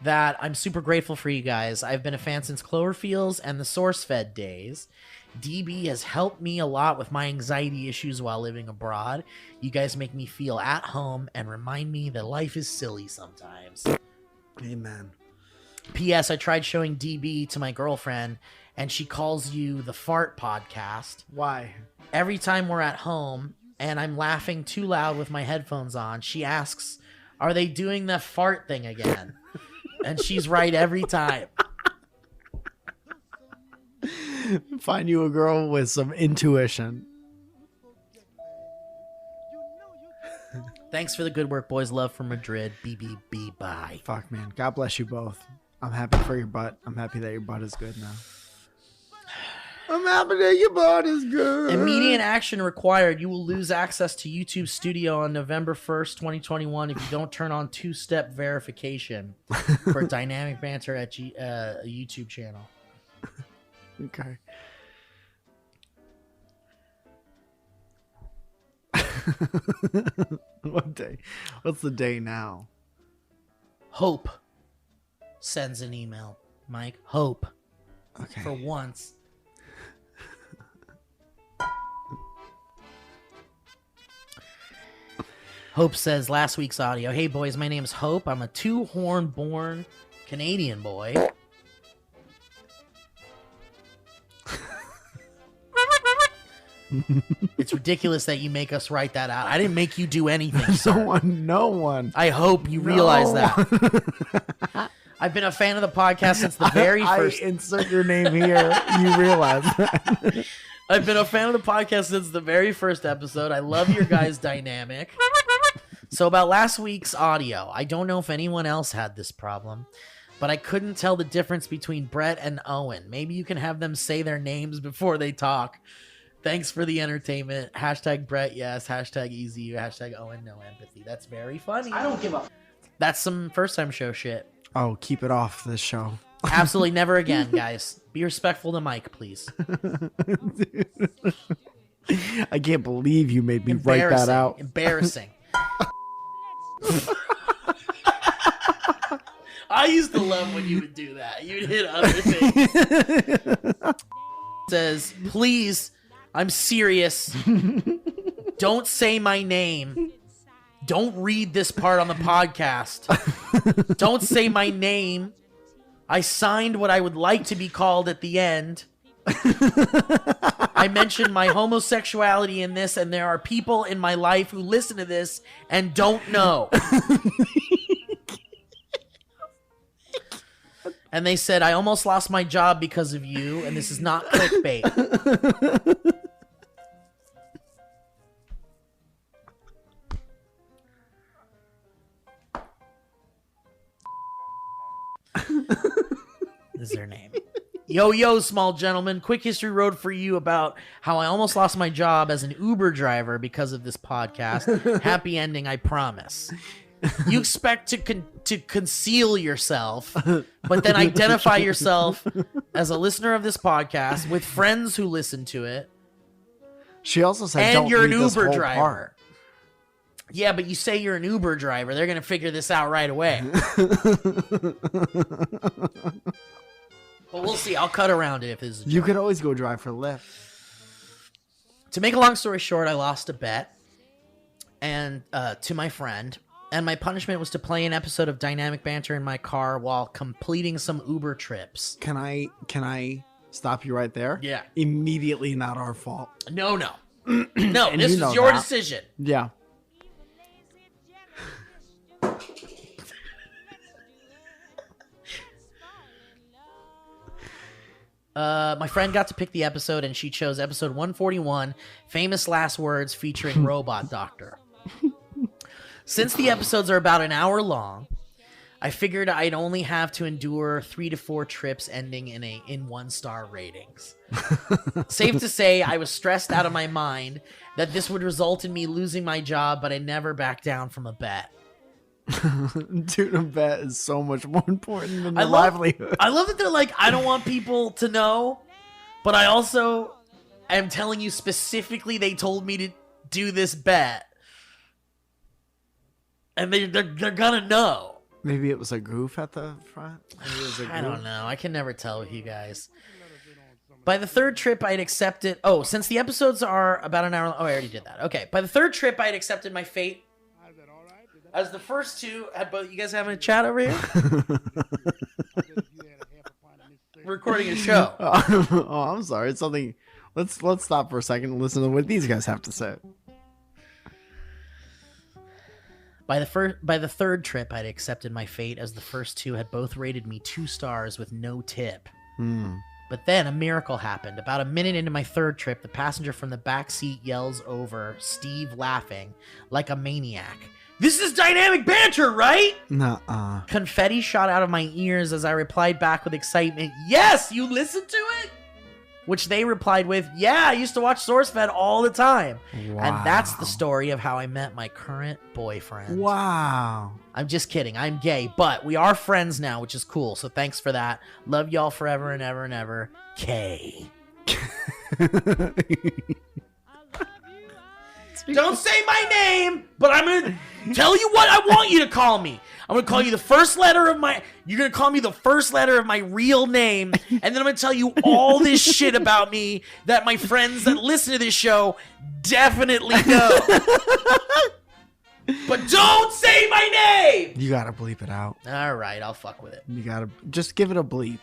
that I'm super grateful for you guys. I've been a fan since Cloverfields and the SourceFed days. DB has helped me a lot with my anxiety issues while living abroad. You guys make me feel at home and remind me that life is silly sometimes. Amen. P.S. I tried showing DB to my girlfriend, and she calls you the Fart Podcast. Why? Every time we're at home and I'm laughing too loud with my headphones on, she asks, are they doing the fart thing again? And she's right every time. Find you a girl with some intuition. Thanks for the good work, boys. Love from Madrid. BBB. Bye. Fuck, man. God bless you both. I'm happy for your butt. I'm happy that your butt is good now. I'm happy that your butt is good. Immediate action required. You will lose access to YouTube Studio on November 1st, 2021 if you don't turn on two-step verification for Dynamic Banter at a YouTube channel. Okay. What day? What's the day now? Hope sends an email, Mike. Hope. Okay. For once. Hope says, last week's audio. Hey, boys, my name is Hope. I'm a two-horn-born Canadian boy. It's ridiculous that you make us write that out. I didn't make you do anything, sir. No one. I hope you realize that. I've been a fan of the podcast since the very first. I insert your name here. You realize that. I've been a fan of the podcast since the very first episode. I love your guys' dynamic. So about last week's audio, I don't know if anyone else had this problem, but I couldn't tell the difference between Brett and Owen. Maybe you can have them say their names before they talk. Thanks for the entertainment. Hashtag Brett, yes. Hashtag easy. Hashtag Owen, no empathy. That's very funny. I don't give a... That's some first-time show shit. Oh, keep it off this show. Absolutely never again, guys. Be respectful to Mike, please. I can't believe you made me write that out. Embarrassing. I used to love when you would do that. You'd hit other things. Says, please, I'm serious. Don't say my name. Don't read this part on the podcast. Don't say my name. I signed what I would like to be called at the end. I mentioned my homosexuality in this, and there are people in my life who listen to this and don't know. And they said, I almost lost my job because of you, and this is not clickbait. Is their name. Yo, small gentleman. Quick history road for you about how I almost lost my job as an Uber driver because of this podcast. Happy ending, I promise. You expect to conceal yourself, but then identify yourself as a listener of this podcast with friends who listen to it. She also said, and don't you're an read this Uber whole driver. part. Yeah, but you say you're an Uber driver. They're going to figure this out right away. But we'll see. I'll cut around it if this is a You joke. could always go drive for Lyft. To make a long story short, I lost a bet and to my friend, And my punishment was to play an episode of Dynamic Banter in my car while completing some Uber trips. Can I stop you right there? Yeah. Immediately not our fault. No. No, And this you know was your that. decision. Yeah. My friend got to pick the episode, and she chose episode 141, Famous Last Words, featuring Robot Doctor. Since the episodes are about an hour long, I figured I'd only have to endure 3 to 4 trips ending in 1-star ratings. Safe to say, I was stressed out of my mind that this would result in me losing my job, but I never backed down from a bet. Dude, a bet is so much more important than your livelihood. I love that they're like, I don't want people to know, but I also am telling you specifically they told me to do this bet. And they're gonna know. Maybe it was a goof at the front. Maybe it was a goof. I don't know. I can never tell with you guys. By the third trip, I'd accepted... Oh, since the episodes are about an hour... Oh, I already did that. Okay. By the third trip, I'd accepted my fate. As the first two... You guys having a chat over here? Recording a show. Oh, I'm sorry. It's something... Let's stop for a second and listen to what these guys have to say. By the third trip, I'd accepted my fate as the first two had both rated me 2 stars with no tip. But then a miracle happened. About a minute into my third trip, the passenger from the back seat yells over, Steve laughing like a maniac. This is Dynamic Banter, right? Nuh-uh. Confetti shot out of my ears as I replied back with excitement, yes, you listened to it? Which they replied with, yeah, I used to watch SourceFed all the time. Wow. And that's the story of how I met my current boyfriend. Wow. I'm just kidding. I'm gay, but we are friends now, which is cool. So thanks for that. Love y'all forever and ever and ever. K. Don't say my name, but I'm going to tell you what I want you to call me. I'm going to call you the first letter of my... You're going to call me the first letter of my real name, and then I'm going to tell you all this shit about me that my friends that listen to this show definitely know. But don't say my name! You gotta bleep it out. All right, I'll fuck with it. You gotta... Just give it a bleep.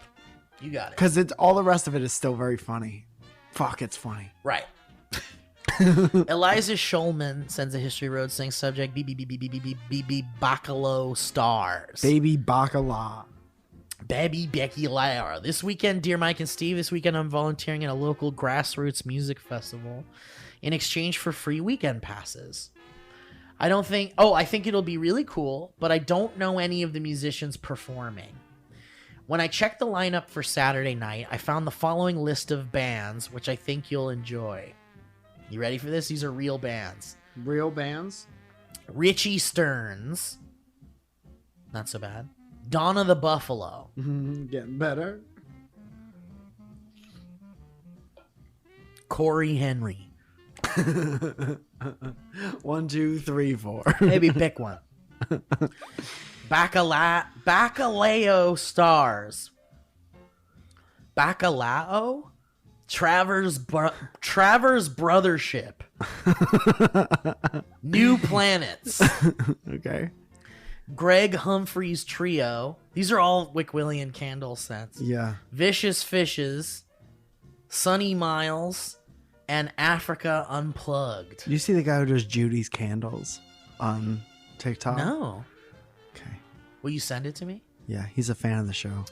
You got it. Because all the rest of it is still very funny. Fuck, it's funny. Right. Eliza Schulman sends a History Road saying subject BB Bacalo stars. Baby Bacala. Baby Becky Lara. This weekend, dear Mike and Steve, this weekend I'm volunteering at a local grassroots music festival in exchange for free weekend passes. I think it'll be really cool, but I don't know any of the musicians performing. When I checked the lineup for Saturday night, I found the following list of bands, which I think you'll enjoy. You ready for this? These are real bands. Real bands? Richie Stearns. Not so bad. Donna the Buffalo. Getting better. Corey Henry. 1, 2, 3, 4. Maybe pick one. Bacalao Stars. Bacalao? Travers Brothership. New Planets. Okay. Greg Humphreys Trio. These are all Wickwillian candle scents. Yeah. Vicious Fishes. Sunny Miles. And Africa Unplugged. Do you see the guy who does Judy's candles on TikTok? No. Okay. Will you send it to me? Yeah, he's a fan of the show.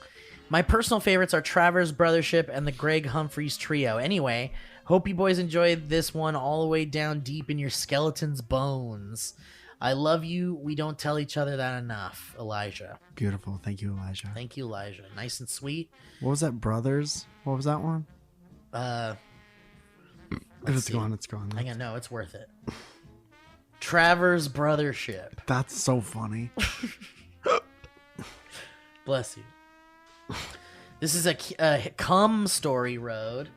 My personal favorites are Travers Brothership and the Greg Humphreys Trio. Anyway, hope you boys enjoyed this one all the way down deep in your skeleton's bones. I love you. We don't tell each other that enough, Elijah. Beautiful. Thank you, Elijah. Thank you, Elijah. Nice and sweet. What was that, Brothers? What was that one? It's gone. It's gone. I know, it's worth it. Travers Brothership. That's so funny. Bless you. This is a cum story road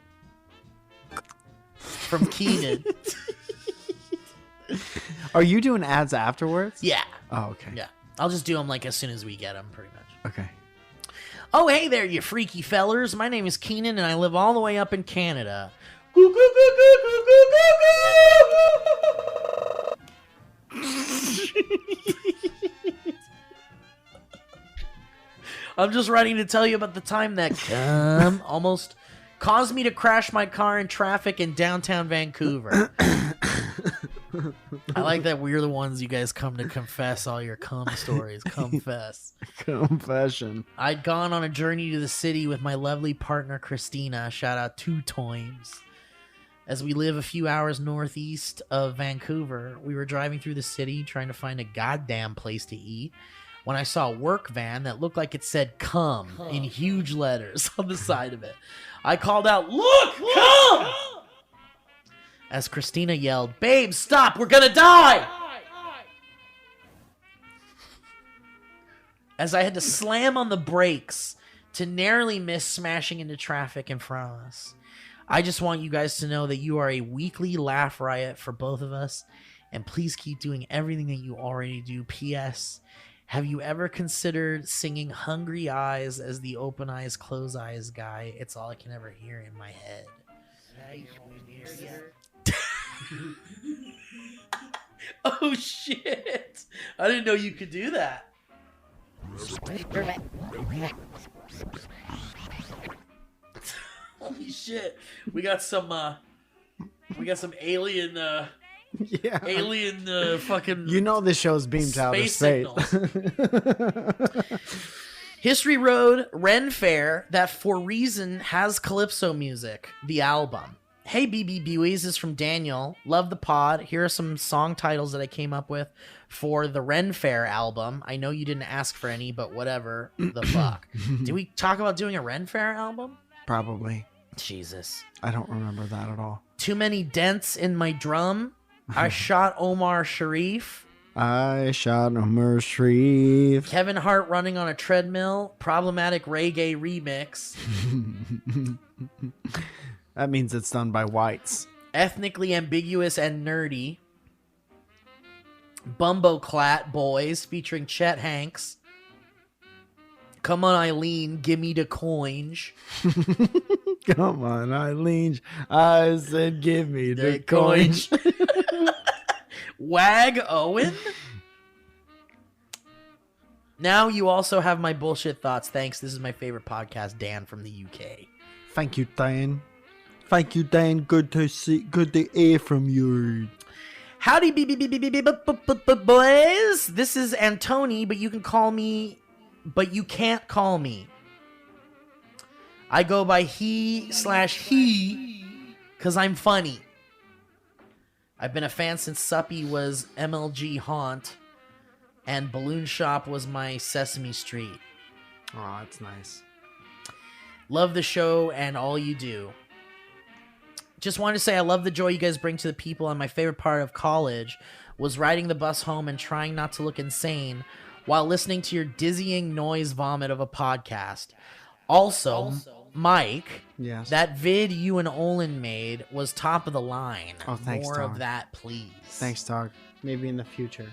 from Keenan. Are you doing ads afterwards? Yeah. Oh, okay. Yeah. I'll just do them like as soon as we get them, pretty much. Okay. Oh, hey there, you freaky fellers. My name is Keenan, and I live all the way up in Canada. I'm just writing to tell you about the time that almost caused me to crash my car in traffic in downtown Vancouver. I like that we're the ones you guys come to confess all your cum stories. Confess. Confession. I'd gone on a journey to the city with my lovely partner Christina. Shout out 2 times. As we live a few hours northeast of Vancouver, we were driving through the city trying to find a goddamn place to eat when I saw a work van that looked like it said "come" in huge letters on the side of it. I called out, "Look, come!" As Christina yelled, "Babe, stop, we're gonna die!" As I had to slam on the brakes to narrowly miss smashing into traffic in front of us. I just want you guys to know that you are a weekly laugh riot for both of us, and please keep doing everything that you already do. P.S. Have you ever considered singing Hungry Eyes as the open eyes, close eyes guy? It's all I can ever hear in my head. Oh shit! I didn't know you could do that. Holy shit! We got some alien. Yeah. Alien fucking. You know this show's beamed to outer space. History Road, Ren Fair, that for reason has Calypso music, the album. Hey BB Buies is from Daniel. Love the pod. Here are some song titles that I came up with for the Ren Fair album. I know you didn't ask for any, but whatever the fuck. Did we talk about doing a Ren Fair album? Probably. Jesus. I don't remember that at all. Too many dents in my drum. I shot Omar Sharif. I shot Omar Sharif. Kevin Hart running on a treadmill. Problematic reggae remix. That means it's done by whites. Ethnically ambiguous and nerdy. Bumboclat Boys featuring Chet Hanks. Come on, Eileen, gimme the coins. Come on, Eileen. I said, give me the coins. Wag Owen. Now you also have my bullshit thoughts. Thanks. This is my favorite podcast, Dan from the UK. Thank you, Dan. Thank you, Dan. Good to hear from you. Howdy, boys. This is Antony, but you can call me, but you can't call me. I go by he/he because I'm funny. I've been a fan since Suppy was MLG Haunt, and Balloon Shop was my Sesame Street. Oh, that's nice. Love the show and all you do. Just wanted to say I love the joy you guys bring to the people, and my favorite part of college was riding the bus home and trying not to look insane while listening to your dizzying noise vomit of a podcast. Also Mike, yes, that vid you and Olin made was top of the line. Oh, thanks, More dog. of that, please. Thanks, dog. Maybe in the future.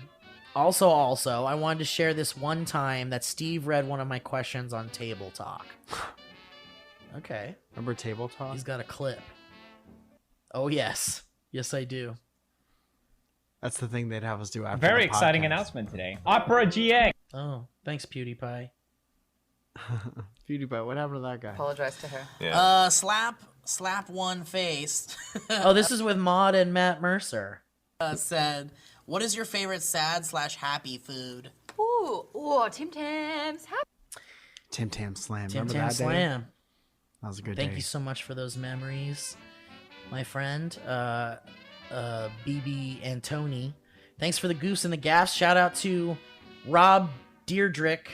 Also, I wanted to share this one time that Steve read one of my questions on Table Talk. Okay. Remember Table Talk? He's got a clip. Oh, yes. Yes, I do. That's the thing they'd have us do after Very the exciting podcast. announcement today. Opera GX. Oh, thanks, PewDiePie. PewDiePie, what happened to that guy? Apologize to her. Yeah. Slap one face. Oh, this is with Maud and Matt Mercer. Said, what is your favorite sad/happy food? Ooh, Tim Tams. Tim Tam Slam. Tim Remember Tam that Slam. day? That was a good Thank day. you so much for those memories, my friend. BB and Tony. Thanks for the goose and the gaffs. Shout out to Rob Deirdrick.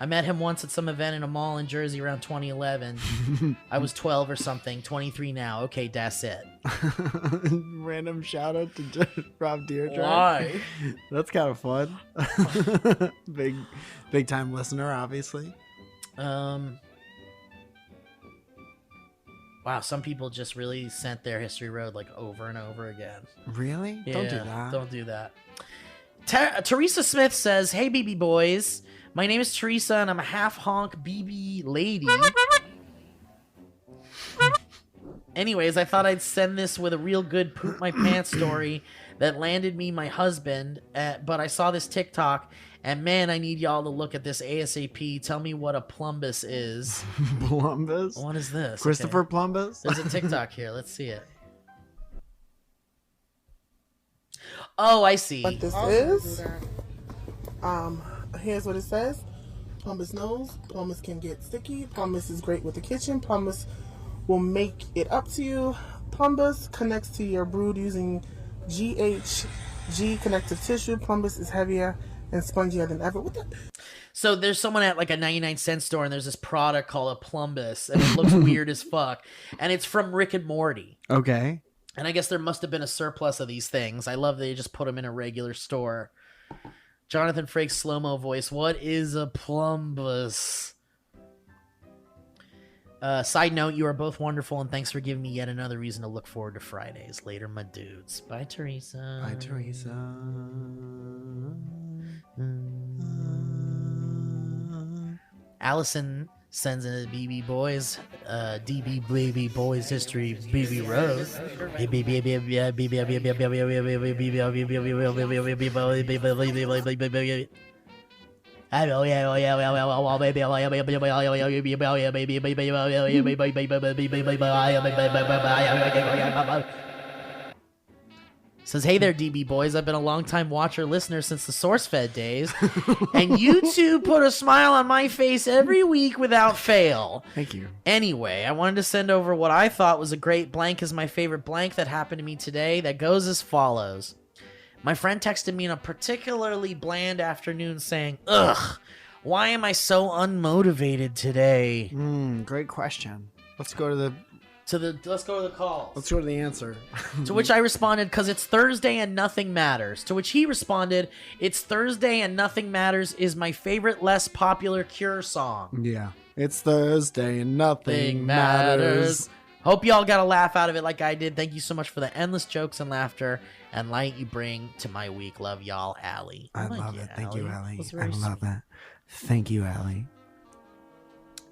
I met him once at some event in a mall in Jersey around 2011. I was 12 or something. 23 now. Okay, that's it. Random shout out to Rob Deirdre. Why? That's kind of fun. big time listener, obviously. Wow, some people just really sent their History Road like over and over again. Really? Yeah, Don't do that. Don't do that. Teresa Smith says, hey, BB boys. My name is Teresa, and I'm a half-honk BB lady. Anyways, I thought I'd send this with a real good poop my pants story that landed me my husband, but I saw this TikTok, And man, I need y'all to look at this ASAP. Tell me what a plumbus is. Plumbus? What is this? Christopher Okay. Plumbus? There's a TikTok here. Let's see it. Oh, I see. What this is. Here's what it says. Pumice knows. Pumice can get sticky. Pumice is great with the kitchen. Pumice will make it up to you. Pumice connects to your brood using GHG connective tissue. Pumice is heavier and spongier than ever. What the? So there's someone at like a 99-cent store and there's this product called a plumbus and it looks weird as fuck. And it's from Rick and Morty. Okay. And I guess there must have been a surplus of these things. I love that they just put them in a regular store. Jonathan Frakes slow-mo voice. What is a plumbus? Side note, you are both wonderful, and thanks for giving me yet another reason to look forward to Fridays. Later, my dudes. Bye, Teresa. Bye, Teresa. Allison sends in the BB Boys, DB Baby Boys History, BB Rose. Says, hey there, DB boys. I've been a long-time watcher listener since the SourceFed days, and you two put a smile on my face every week without fail. Thank you. Anyway, I wanted to send over what I thought was a great blank is my favorite blank that happened to me today that goes as follows. My friend texted me on a particularly bland afternoon saying, ugh, why am I so unmotivated today? Great question. Let's go to the calls. Let's go to the answer. To which I responded, because it's Thursday and nothing matters. To which he responded, it's Thursday and nothing matters is my favorite less popular Cure song. Yeah. It's Thursday and nothing matters. Hope y'all got a laugh out of it like I did. Thank you so much for the endless jokes and laughter and light you bring to my week. Love y'all, Allie. I love it. Thank you, Allie. That's I very love sweet. that. Thank you, Allie.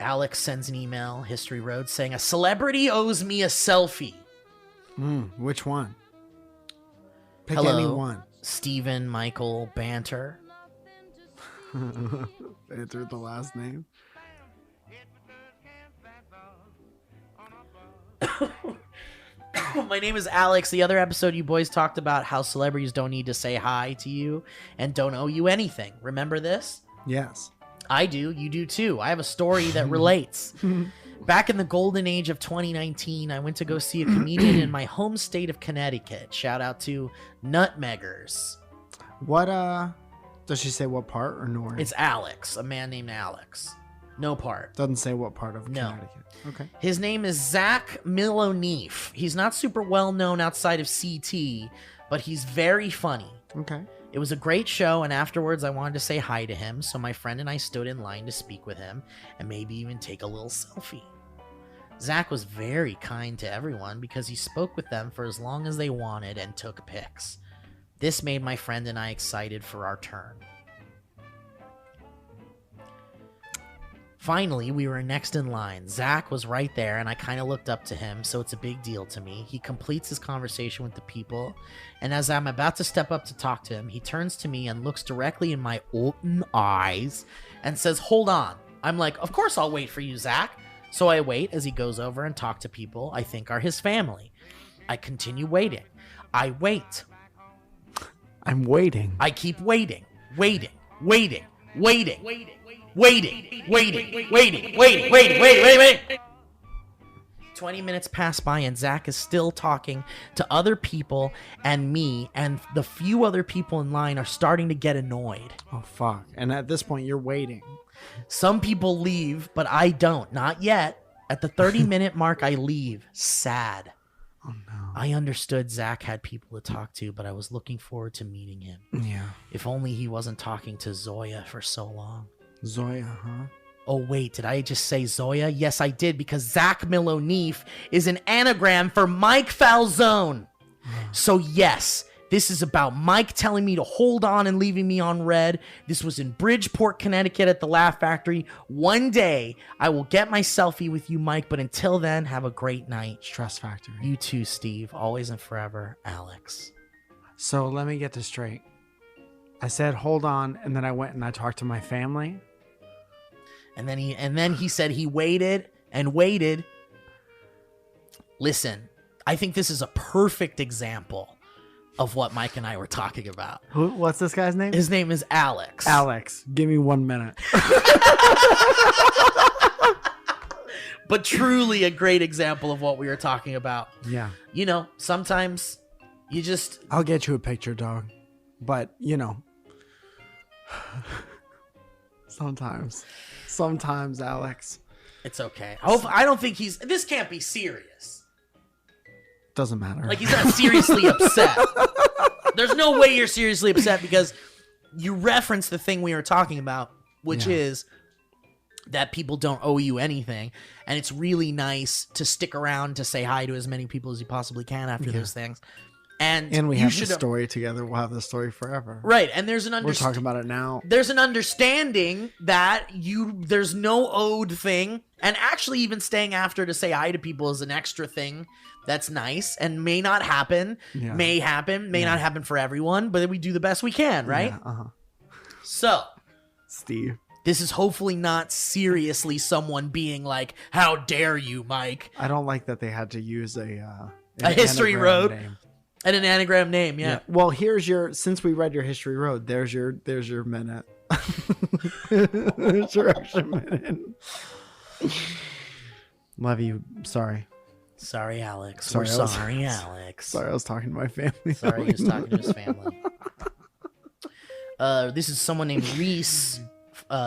Alex sends an email, History Road, saying a celebrity owes me a selfie. Which one? Pick Hello, any one. Stephen Michael Banter. Enter the last name. My name is Alex. The other episode you boys talked about how celebrities don't need to say hi to you and don't owe you anything. Remember this? Yes. I do. You do too. I have a story that relates. Back in the golden age of 2019, I went to go see a comedian in my home state of Connecticut. Shout out to Nutmeggers. What, does she say what part or no? It's Alex, a man named Alex. No part. Doesn't say what part of No. Connecticut. Okay. His name is Zach Miloneef. He's not super well known outside of CT, but he's very funny. Okay. It was a great show, and afterwards I wanted to say hi to him, so my friend and I stood in line to speak with him and maybe even take a little selfie. Zach was very kind to everyone because he spoke with them for as long as they wanted and took pics. This made my friend and I excited for our turn. Finally, we were next in line. Zach was right there, and I kind of looked up to him, so it's a big deal to me. He completes his conversation with the people, and as I'm about to step up to talk to him, he turns to me and looks directly in my open eyes and says, hold on. I'm like, of course I'll wait for you, Zach. So I wait as he goes over and talk to people I think are his family. I continue waiting. I wait. I'm waiting. I keep waiting, waiting, waiting, waiting, waiting, waiting, waiting, waiting. 20 minutes pass by and Zach is still talking to other people and me, and the few other people in line are starting to get annoyed. Oh, fuck. And at this point, you're waiting. Some people leave, but I don't. Not yet. At the 30-minute mark, I leave. Sad. Oh, no. I understood Zach had people to talk to, but I was looking forward to meeting him. Yeah. If only he wasn't talking to Zoya for so long. Zoya, huh? Oh, wait, did I just say Zoya? Yes, I did, because Zach Miloneef is an anagram for Mike Falzone. So, yes, this is about Mike telling me to hold on and leaving me on red. This was in Bridgeport, Connecticut at the Laugh Factory. One day, I will get my selfie with you, Mike, but until then, have a great night. Stress Factory. You too, Steve. Always and forever, Alex. So let me get this straight. I said, hold on. And then I went and I talked to my family. And then he said he waited and waited. Listen, I think this is a perfect example of what Mike and I were talking about. What's this guy's name? His name is Alex. Alex, give me 1 minute. But truly a great example of what we were talking about. Yeah. You know, sometimes you just... I'll get you a picture, dog. But, you know. Sometimes, Alex. It's okay. I don't think this can't be serious. Doesn't matter. Like, he's not seriously upset. There's no way you're seriously upset because you referenced the thing we were talking about, which is that people don't owe you anything. And it's really nice to stick around to say hi to as many people as you possibly can after those things. And we have the story together. We'll have the story forever. Right. And there's an We're talking about it now. There's an understanding that there's no owed thing. And actually even staying after to say hi to people is an extra thing. That's nice and may not happen. Yeah. May happen. May not happen for everyone. But we do the best we can, right? Yeah, So, Steve. This is hopefully not seriously someone being like, how dare you, Mike? I don't like that they had to use a history road name. And an anagram name, yeah. Well, since we read your history road, there's your minute. There's your extra minute. Love you. Sorry. Sorry, Alex. Sorry, Alex. Sorry, I was talking to my family. Sorry, he was talking to his family. This is someone named Reese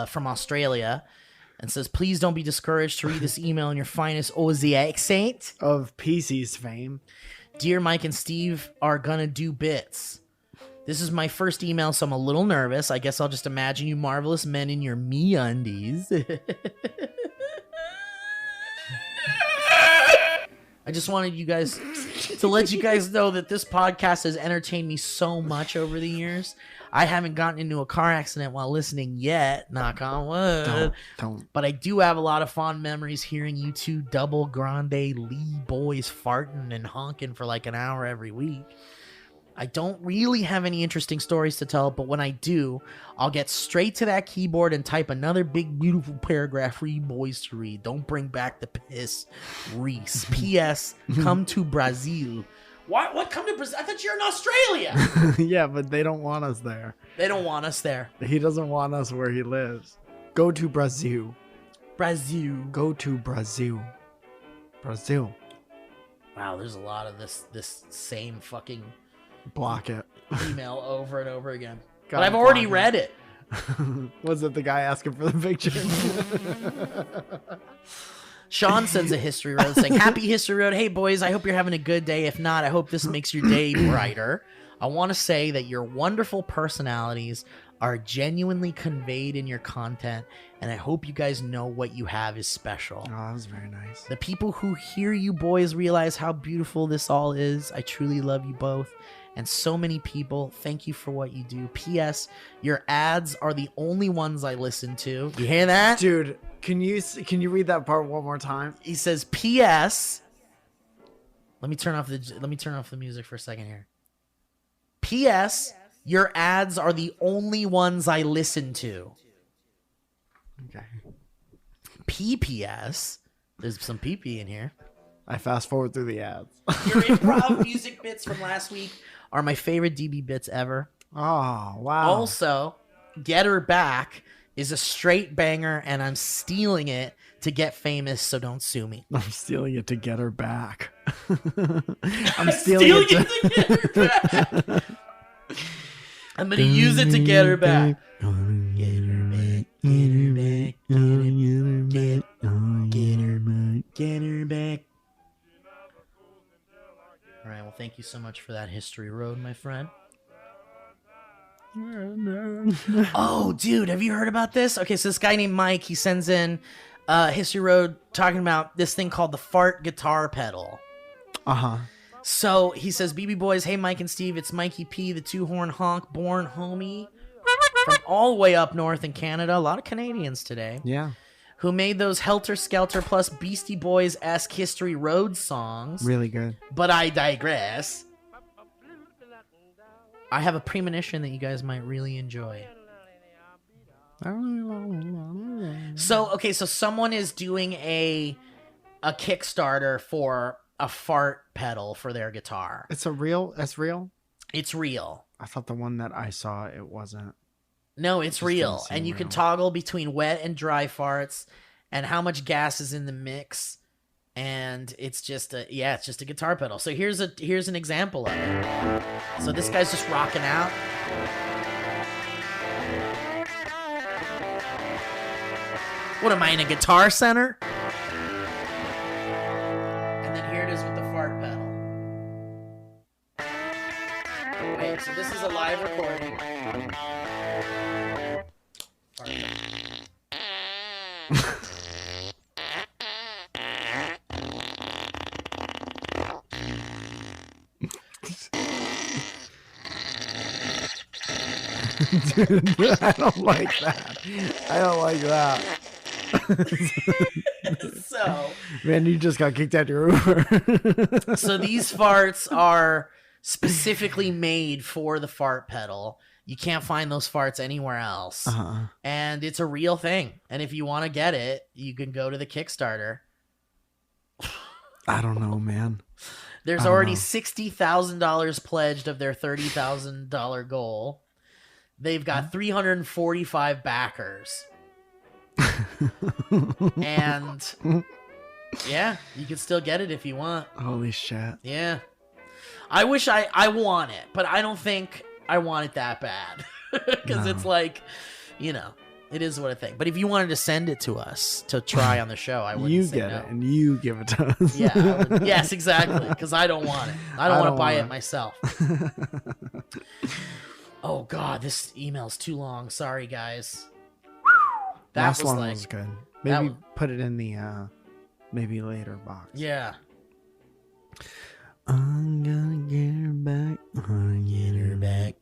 from Australia and says, please don't be discouraged to read this email in your finest Aussie accent. Of PC's fame. Dear Mike and Steve are gonna do bits. This is my first email, so I'm a little nervous. I guess I'll just imagine you marvelous men in your MeUndies. I just wanted you guys to let you guys know that this podcast has entertained me so much over the years. I haven't gotten into a car accident while listening yet, knock on wood. Don't. But I do have a lot of fond memories hearing you two double grande Lee boys farting and honking for like an hour every week. I don't really have any interesting stories to tell, but when I do, I'll get straight to that keyboard and type another big, beautiful paragraph for you boys to read. Don't bring back the piss, Reese. P.S. Come to Brazil. What? Come to Brazil? I thought you're in Australia. Yeah, but they don't want us there. They don't want us there. He doesn't want us where he lives. Go to Brazil. Brazil. Go to Brazil. Brazil. Wow, there's a lot of this same fucking... Block it. Email over and over again. God, but I've already read it. Was it the guy asking for the picture? Sean sends a history road saying, happy history road. Hey boys, I hope you're having a good day. If not, I hope this makes your day brighter. I want to say that your wonderful personalities are genuinely conveyed in your content, and I hope you guys know what you have is special. Oh, that was very nice. The people who hear you boys realize how beautiful this all is. I truly love you both. And so many people, thank you for what you do. P.S. Your ads are the only ones I listen to. You hear that? Dude, can you read that part one more time? He says, P.S. Let me turn off the music for a second here. P.S. Your ads are the only ones I listen to. Okay. P.P.S. There's some PP in here. I fast forward through the ads. Your improv music bits from last week are my favorite DB bits ever. Oh, wow. Also, Get Her Back is a straight banger, and I'm stealing it to get famous, so don't sue me. I'm stealing it to get her back. I'm stealing it to get her back. I'm going to use it to get her back. Get her back, get her back, get her back. All right, well, thank you so much for that history road, my friend. Oh, dude, have you heard about this? Okay, so this guy named Mike, he sends in history road talking about this thing called the fart guitar pedal. Uh-huh. So he says, BB boys, hey Mike and Steve, it's Mikey P, the two-horn honk born homie from all the way up north in Canada. A lot of Canadians today. Yeah. Who made those Helter Skelter plus Beastie Boys-esque History Road songs. Really good. But I digress. I have a premonition that you guys might really enjoy. So, okay, so someone is doing a Kickstarter for a fart pedal for their guitar. It's real? It's real? I thought the one that I saw, it wasn't. No, it's Just real. doesn't seem And you can real. toggle between wet and dry farts and how much gas is in the mix. And it's just a guitar pedal. So here's an example of it. So this guy's just rocking out. What am I, in a guitar center? And then here it is with the fart pedal. Wait, so this is a live recording. Fart pedal. Dude, I don't like that. I don't like that. So, man, you just got kicked out your Uber. so these farts are specifically made for the fart pedal. You can't find those farts anywhere else. Uh-huh. And it's a real thing. And if you want to get it, you can go to the Kickstarter. I don't know, man. There's I don't already know. $60,000 pledged of their $30,000 goal. They've got 345 backers. And yeah, you can still get it if you want. Holy shit. Yeah. I wish I want it, but I don't think I want it that bad. Because it's like, you know, it is what I think. But if you wanted to send it to us to try on the show, I wouldn't You say get no. it and you give it to us. Yeah. I would- yes, exactly. Because I don't want it. I don't want to buy it myself. Oh, God. This email's too long. Sorry, guys. That Last was one like... was good. that Maybe was- put it in the maybe later box. Yeah. I'm gonna get her back. I'm gonna get her back.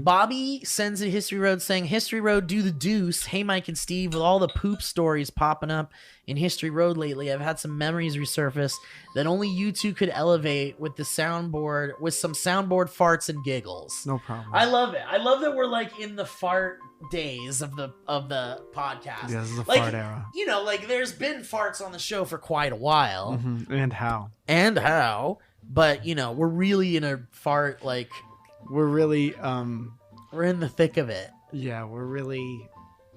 Bobby sends a History Road saying, History Road, do the deuce. Hey, Mike and Steve, with all the poop stories popping up in History Road lately, I've had some memories resurface that only you two could elevate with some soundboard farts and giggles. No problem. I love it. I love that we're like in the fart days of the podcast. Yeah, this is the like, fart era. You know, like there's been farts on the show for quite a while. Mhm. And how? But you know, we're really in a fart, like We're really we're in the thick of it. yeah, we're really,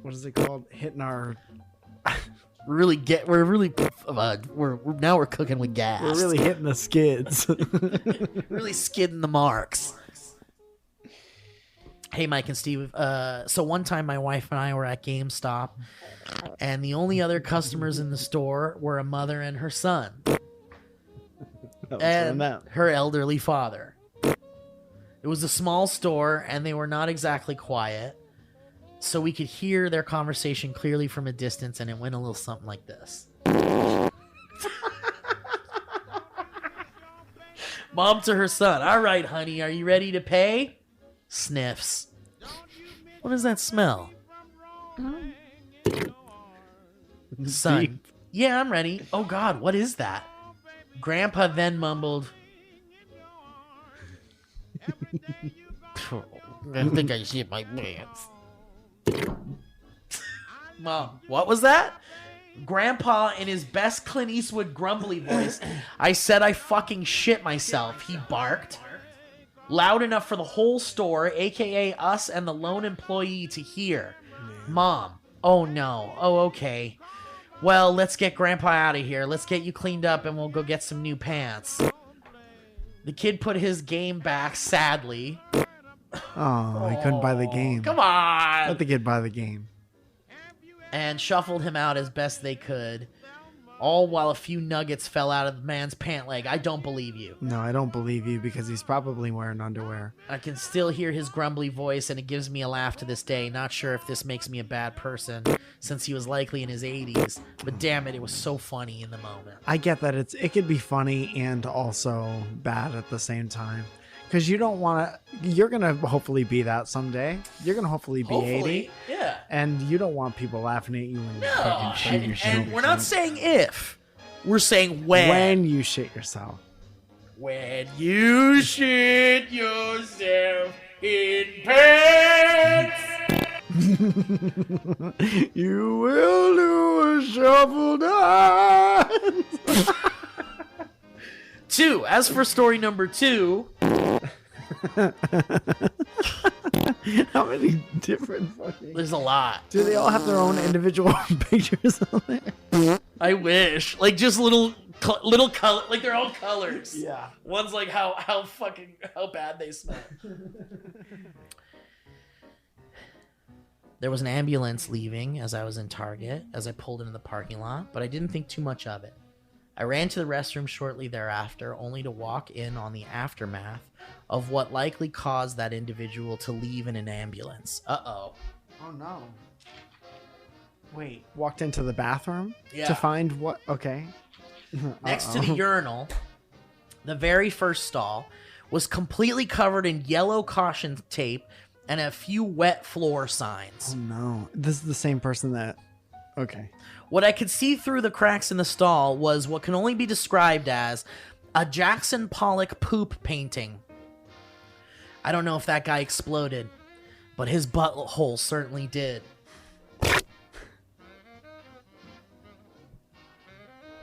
what is it called? Hitting our We're now we're cooking with gas. we're really hitting the skids. Really skidding the marks. Hey, Mike and Steve. So one time my wife and I were at GameStop, and the only other customers in the store were a mother and her son, and her elderly father. It was a small store, and they were not exactly quiet, so we could hear their conversation clearly from a distance, and it went a little something like this. Mom to her son. All right, honey, are you ready to pay? Sniffs. What does that smell? Son. Yeah, I'm ready. Oh, God, what is that? Grandpa then mumbled, I think I shit my pants. Mom, what was that? Grandpa, in his best Clint Eastwood grumbly voice, I said I fucking shit myself, he barked. Loud enough for the whole store, aka us and the lone employee, to hear. Mom, oh no, oh okay. Well, let's get Grandpa out of here. Let's get you cleaned up and we'll go get some new pants. The kid put his game back sadly. Oh, he couldn't buy the game. Come on! Let the kid buy the game. And shuffled him out as best they could, all while a few nuggets fell out of the man's pant leg. I don't believe you. No, I don't believe you because he's probably wearing underwear. I can still hear his grumbly voice, and it gives me a laugh to this day. Not sure if this makes me a bad person, since he was likely in his 80s, but damn it, it was so funny in the moment. I get that it could be funny and also bad at the same time. Because you don't want to, you're going to hopefully be that someday. You're going to hopefully be 80. Yeah. And you don't want people laughing at you when you fucking shit And yourself. we're not saying if, we're saying when. When you shit yourself. When you shit yourself in pants. You will do a shuffle dance. 2. As for story number 2. How many different fucking... There's a lot. Do they all have their own individual pictures on there? I wish. Like, just little color. Like, they're all colors. Yeah. One's like how bad they smell. There was an ambulance leaving as I was in Target as I pulled into the parking lot, but I didn't think too much of it. I ran to the restroom shortly thereafter, only to walk in on the aftermath of what likely caused that individual to leave in an ambulance. Uh-oh. Oh, no. Wait. Walked into the bathroom? Yeah. To find what? Okay. Next to the urinal, the very first stall was completely covered in yellow caution tape and a few wet floor signs. Oh, no. This is the same person that... Okay. What I could see through the cracks in the stall was what can only be described as a Jackson Pollock poop painting. I don't know if that guy exploded, but his butthole certainly did.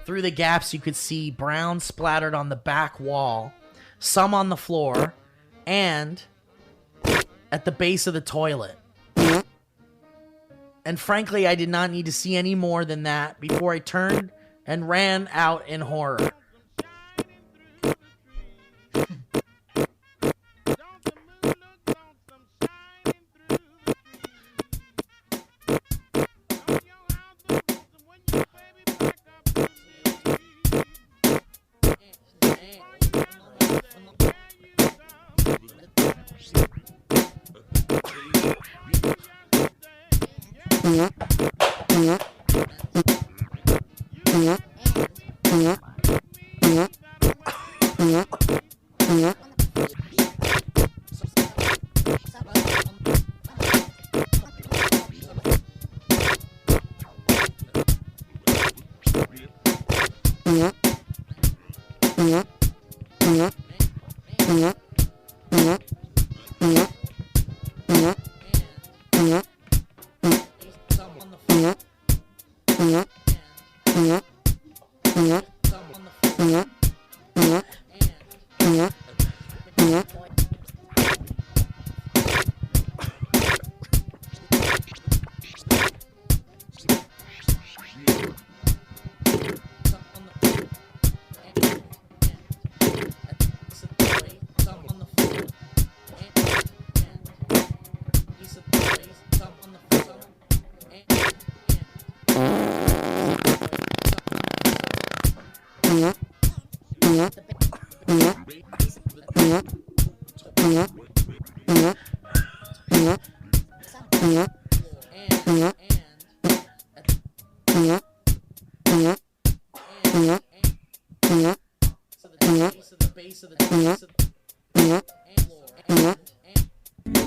Through the gaps, you could see brown splattered on the back wall, some on the floor, and at the base of the toilet. And frankly, I did not need to see any more than that before I turned and ran out in horror.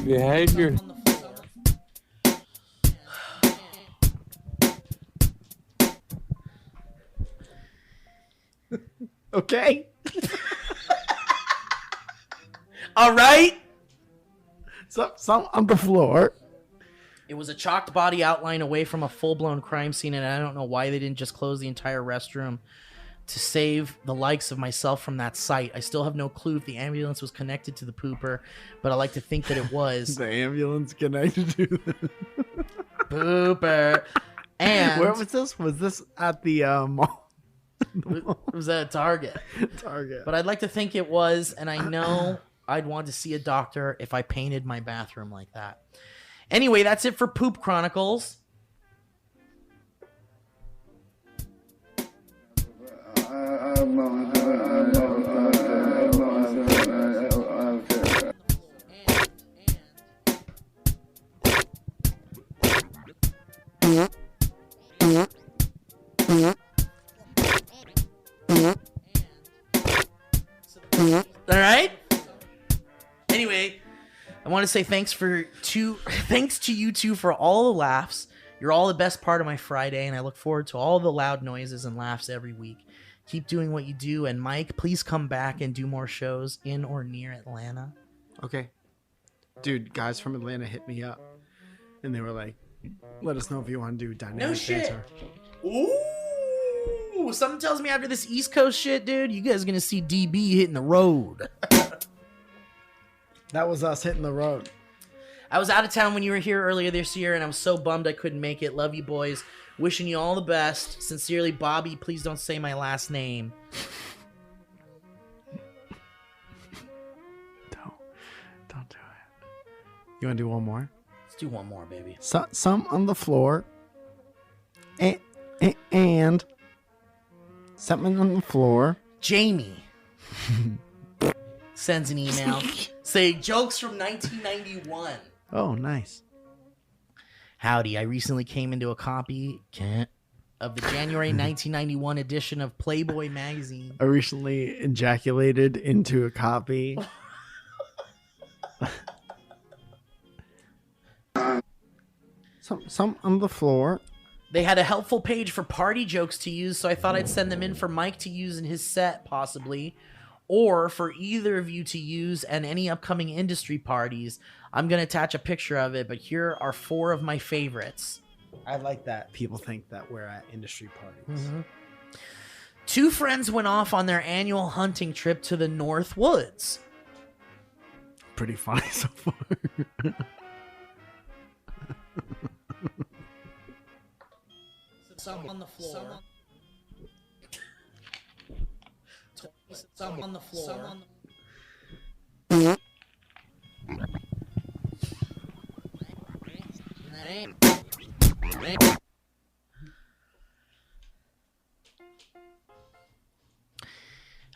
Behavior. Okay. All right. Some on the floor. It was a chalked body outline away from a full-blown crime scene, and I don't know why they didn't just close the entire restroom to save the likes of myself from that sight. I still have no clue if the ambulance was connected to the pooper, but I like to think that it was. The ambulance connected to the pooper. And where was this? Was this at the mall? It was at a Target. Target. But I'd like to think it was, and I know I'd want to see a doctor if I painted my bathroom like that. Anyway, that's it for Poop Chronicles. All right. Anyway, I want to say thanks to you two for all the laughs. You're all the best part of my Friday, and I look forward to all the loud noises and laughs every week. Keep doing what you do. And Mike, please come back and do more shows in or near Atlanta. Okay. Dude, guys from Atlanta hit me up. And they were like, let us know if you want to do Dynamic No shit. Banter. Ooh, something tells me after this East Coast shit, dude, you guys are gonna see DB hitting the road. That was us hitting the road. I was out of town when you were here earlier this year, and I was so bummed I couldn't make it. Love you, boys. Wishing you all the best. Sincerely, Bobby. Please don't say my last name. Don't do it. You want to do one more? Let's do one more, baby. Some on the floor. And something on the floor. Jamie sends an email saying jokes from 1991. Oh, nice. Howdy, I recently came into a copy of the January 1991 edition of Playboy magazine. I recently ejaculated into a copy. Some on the floor. They had a helpful page for party jokes to use, so I thought I'd send them in for Mike to use in his set, possibly, or for either of you to use at any upcoming industry parties. I'm going to attach a picture of it, but here are 4 of my favorites. I like that people think that we're at industry parties. Mm-hmm. 2 friends went off on their annual hunting trip to the North Woods. Pretty funny so far. Some on the floor. Some on the floor.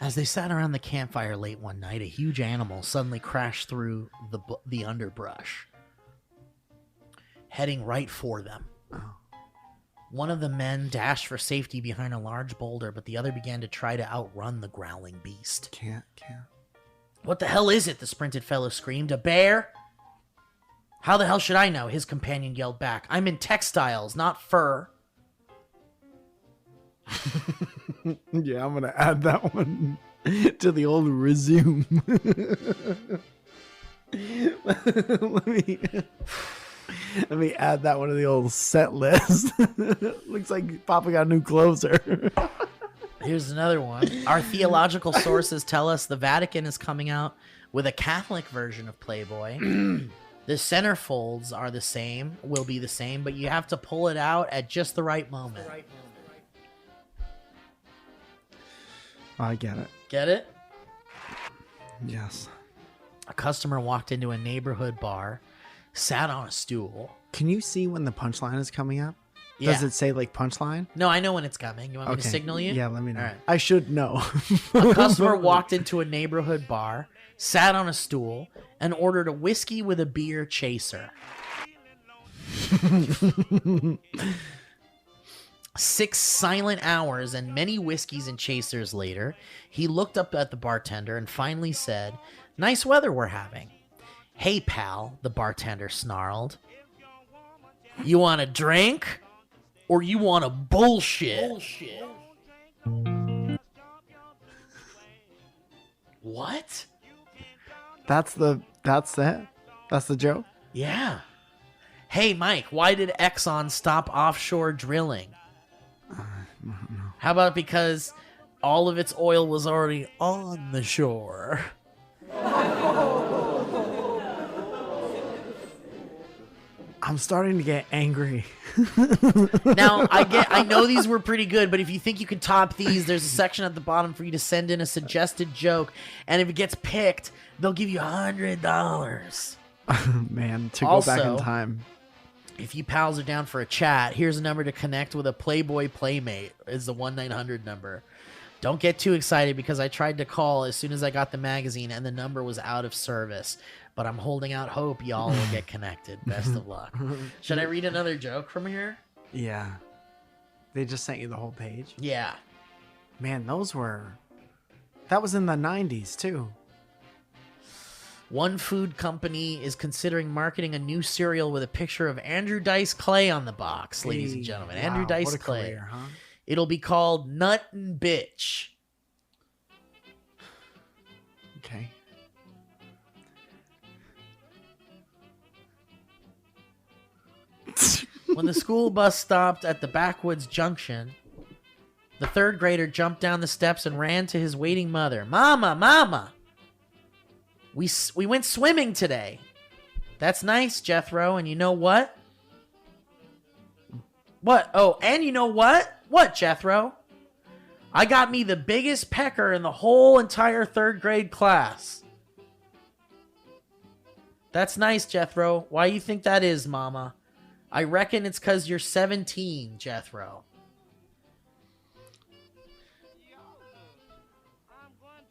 As they sat around the campfire late one night, a huge animal suddenly crashed through the underbrush, heading right for them. One of the men dashed for safety behind a large boulder, but the other began to try to outrun the growling beast. Can't. What the hell is it? The sprinted fellow screamed. A bear? How the hell should I know? His companion yelled back. I'm in textiles, not fur. Yeah, I'm going to add that one to the old resume. Let me add that one to the old set list. Looks like Papa got a new closer. Here's another one. Our theological sources tell us the Vatican is coming out with a Catholic version of Playboy. The centerfolds are the same, will be the same, but you have to pull it out at just the right moment. I get it. Get it? Yes. A customer walked into a neighborhood bar, sat on a stool. Can you see when the punchline is coming up? Yeah. Does it say like punchline? No, I know when it's coming. You want me to signal you? Yeah, let me know. All right. I should know. A customer walked into a neighborhood bar, sat on a stool, and ordered a whiskey with a beer chaser. 6 silent hours and many whiskeys and chasers later, he looked up at the bartender and finally said, "Nice weather we're having." "Hey, pal," the bartender snarled. "You want a drink? Or you want a bullshit?" What? That's the joke? Yeah. Hey, Mike, why did Exxon stop offshore drilling? How about because all of its oil was already on the shore? I'm starting to get angry. Now, I know these were pretty good, but if you think you can top these, there's a section at the bottom for you to send in a suggested joke, and if it gets picked, they'll give you $100. Man, to go back in Also, time. If you pals are down for a chat, here's a number to connect with a Playboy Playmate. Is the 1-900 number. Don't get too excited because I tried to call as soon as I got the magazine and the number was out of service. But I'm holding out hope y'all will get connected. Best of luck. Should I read another joke from here? Yeah. They just sent you the whole page? Yeah. Man, that was in the 90s too. One food company is considering marketing a new cereal with a picture of Andrew Dice Clay on the box, ladies and gentlemen. Wow, Andrew Dice what a Clay. career, huh? It'll be called Nuttin' Bitch. Okay. When the school bus stopped at the backwoods junction, the third grader jumped down the steps and ran to his waiting mother. Mama, Mama! We went swimming today. That's nice, Jethro, and you know what? What? Oh, and you know what? What, Jethro? I got me the biggest pecker in the whole entire third grade class. That's nice, Jethro. Why you think that is, Mama? I reckon it's 'cause you're 17, Jethro.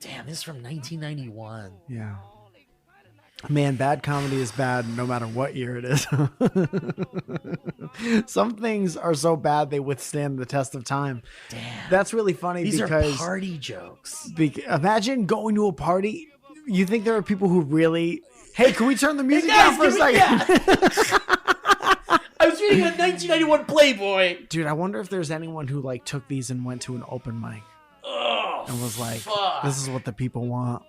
Damn, this is from 1991. Yeah. Man, bad comedy is bad no matter what year it is. Some things are so bad they withstand the test of time. Damn. That's really funny These because are party jokes. Imagine going to a party. You think there are people who really... Hey, can we turn the music guys, down for a second? I was reading a 1991 Playboy. Dude, I wonder if there's anyone who like took these and went to an open mic and was like, fuck. this is what the people want.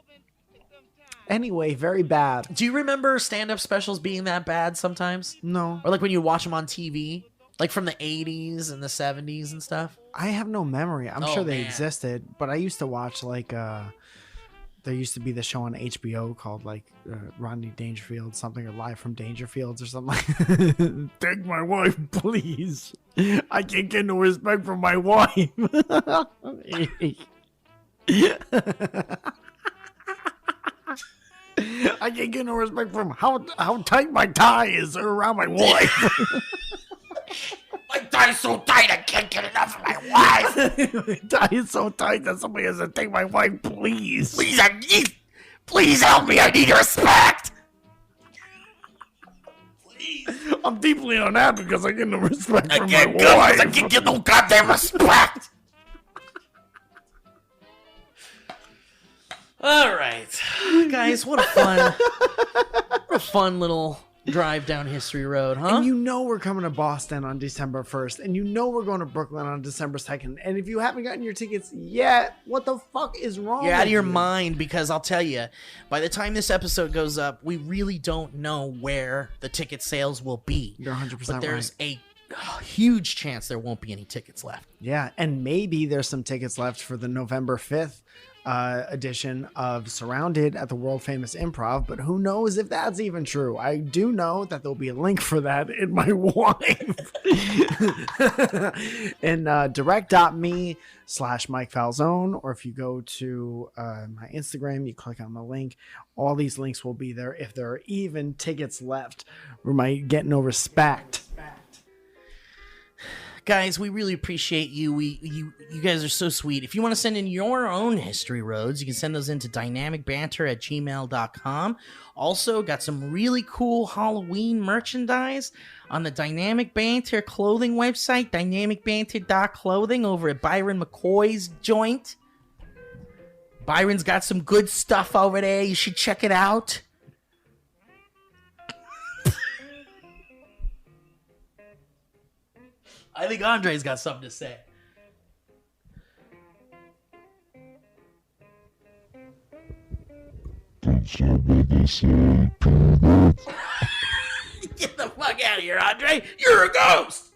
Anyway, very bad. Do you remember stand-up specials being that bad sometimes? No. Or like when you watch them on TV? Like from the 80s and the 70s and stuff? I have no memory. I'm Oh, sure they man. existed, but I used to watch like there used to be the show on HBO called like Rodney Dangerfield something, or Live from Dangerfields or something. Take my wife, please. I can't get no respect from my wife. I can't get no respect from how tight my tie is around my wife. My tie's so tight I can't get enough of my wife. My tie is so tight that somebody has to take my wife, please. Please help me. I need respect. I'm deeply unhappy because I get no respect from my can't wife. I can't get no goddamn respect. All right, guys, what a fun little drive down history road, huh? And you know we're coming to Boston on December 1st, and you know we're going to Brooklyn on December 2nd. And if you haven't gotten your tickets yet, what the fuck is wrong? You're out of with your you? mind, because I'll tell you, by the time this episode goes up, we really don't know where the ticket sales will be. You're 100% But there's right. a huge chance there won't be any tickets left. Yeah, and maybe there's some tickets left for the November 5th edition of Surrounded at the world famous Improv, but who knows if that's even true. I do know that there'll be a link for that in my wife. And direct.me/Mike Falzone, or if you go to my Instagram, you click on the link. All these links will be there if there are even tickets left. We might get no respect. Guys, we really appreciate you. You guys are so sweet. If you want to send in your own history roads, you can send those into dynamicbanter@gmail.com. Also, got some really cool Halloween merchandise on the Dynamic Banter clothing website, dynamicbanter.clothing, over at Byron McCoy's joint. Byron's got some good stuff over there. You should check it out. I think Andre's got something to say. Get the fuck out of here, Andre. You're a ghost.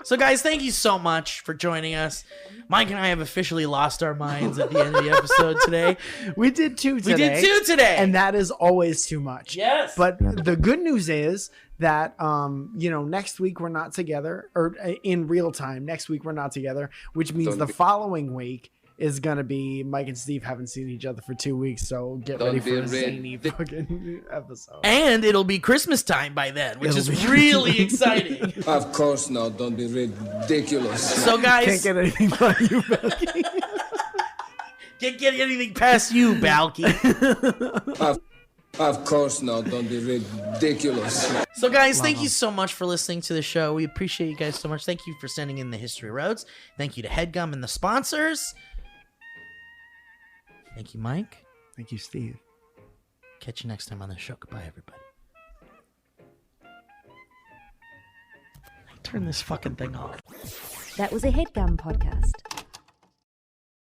So, guys, thank you so much for joining us. Mike and I have officially lost our minds at the end of the episode today. We did two today. And that is always too much. Yes. But the good news is that, next week we're not together, or in real time, next week we're not together, which means the following week is going to be Mike and Steve haven't seen each other for 2 weeks. So get ready for a zany fucking episode. And it'll be Christmas time by then, which is really exciting. Of course not. Don't be ridiculous. So, guys. Can't get anything by you, Balky. Can't get anything past you, Balky. Of course not. Don't be ridiculous. So, guys, thank you so much for listening to the show. We appreciate you guys so much. Thank you for sending in the History Roads. Thank you to HeadGum and the sponsors. Thank you, Mike. Thank you, Steve. Catch you next time on the show. Goodbye, everybody. Turn this fucking thing off. That was a HeadGum podcast.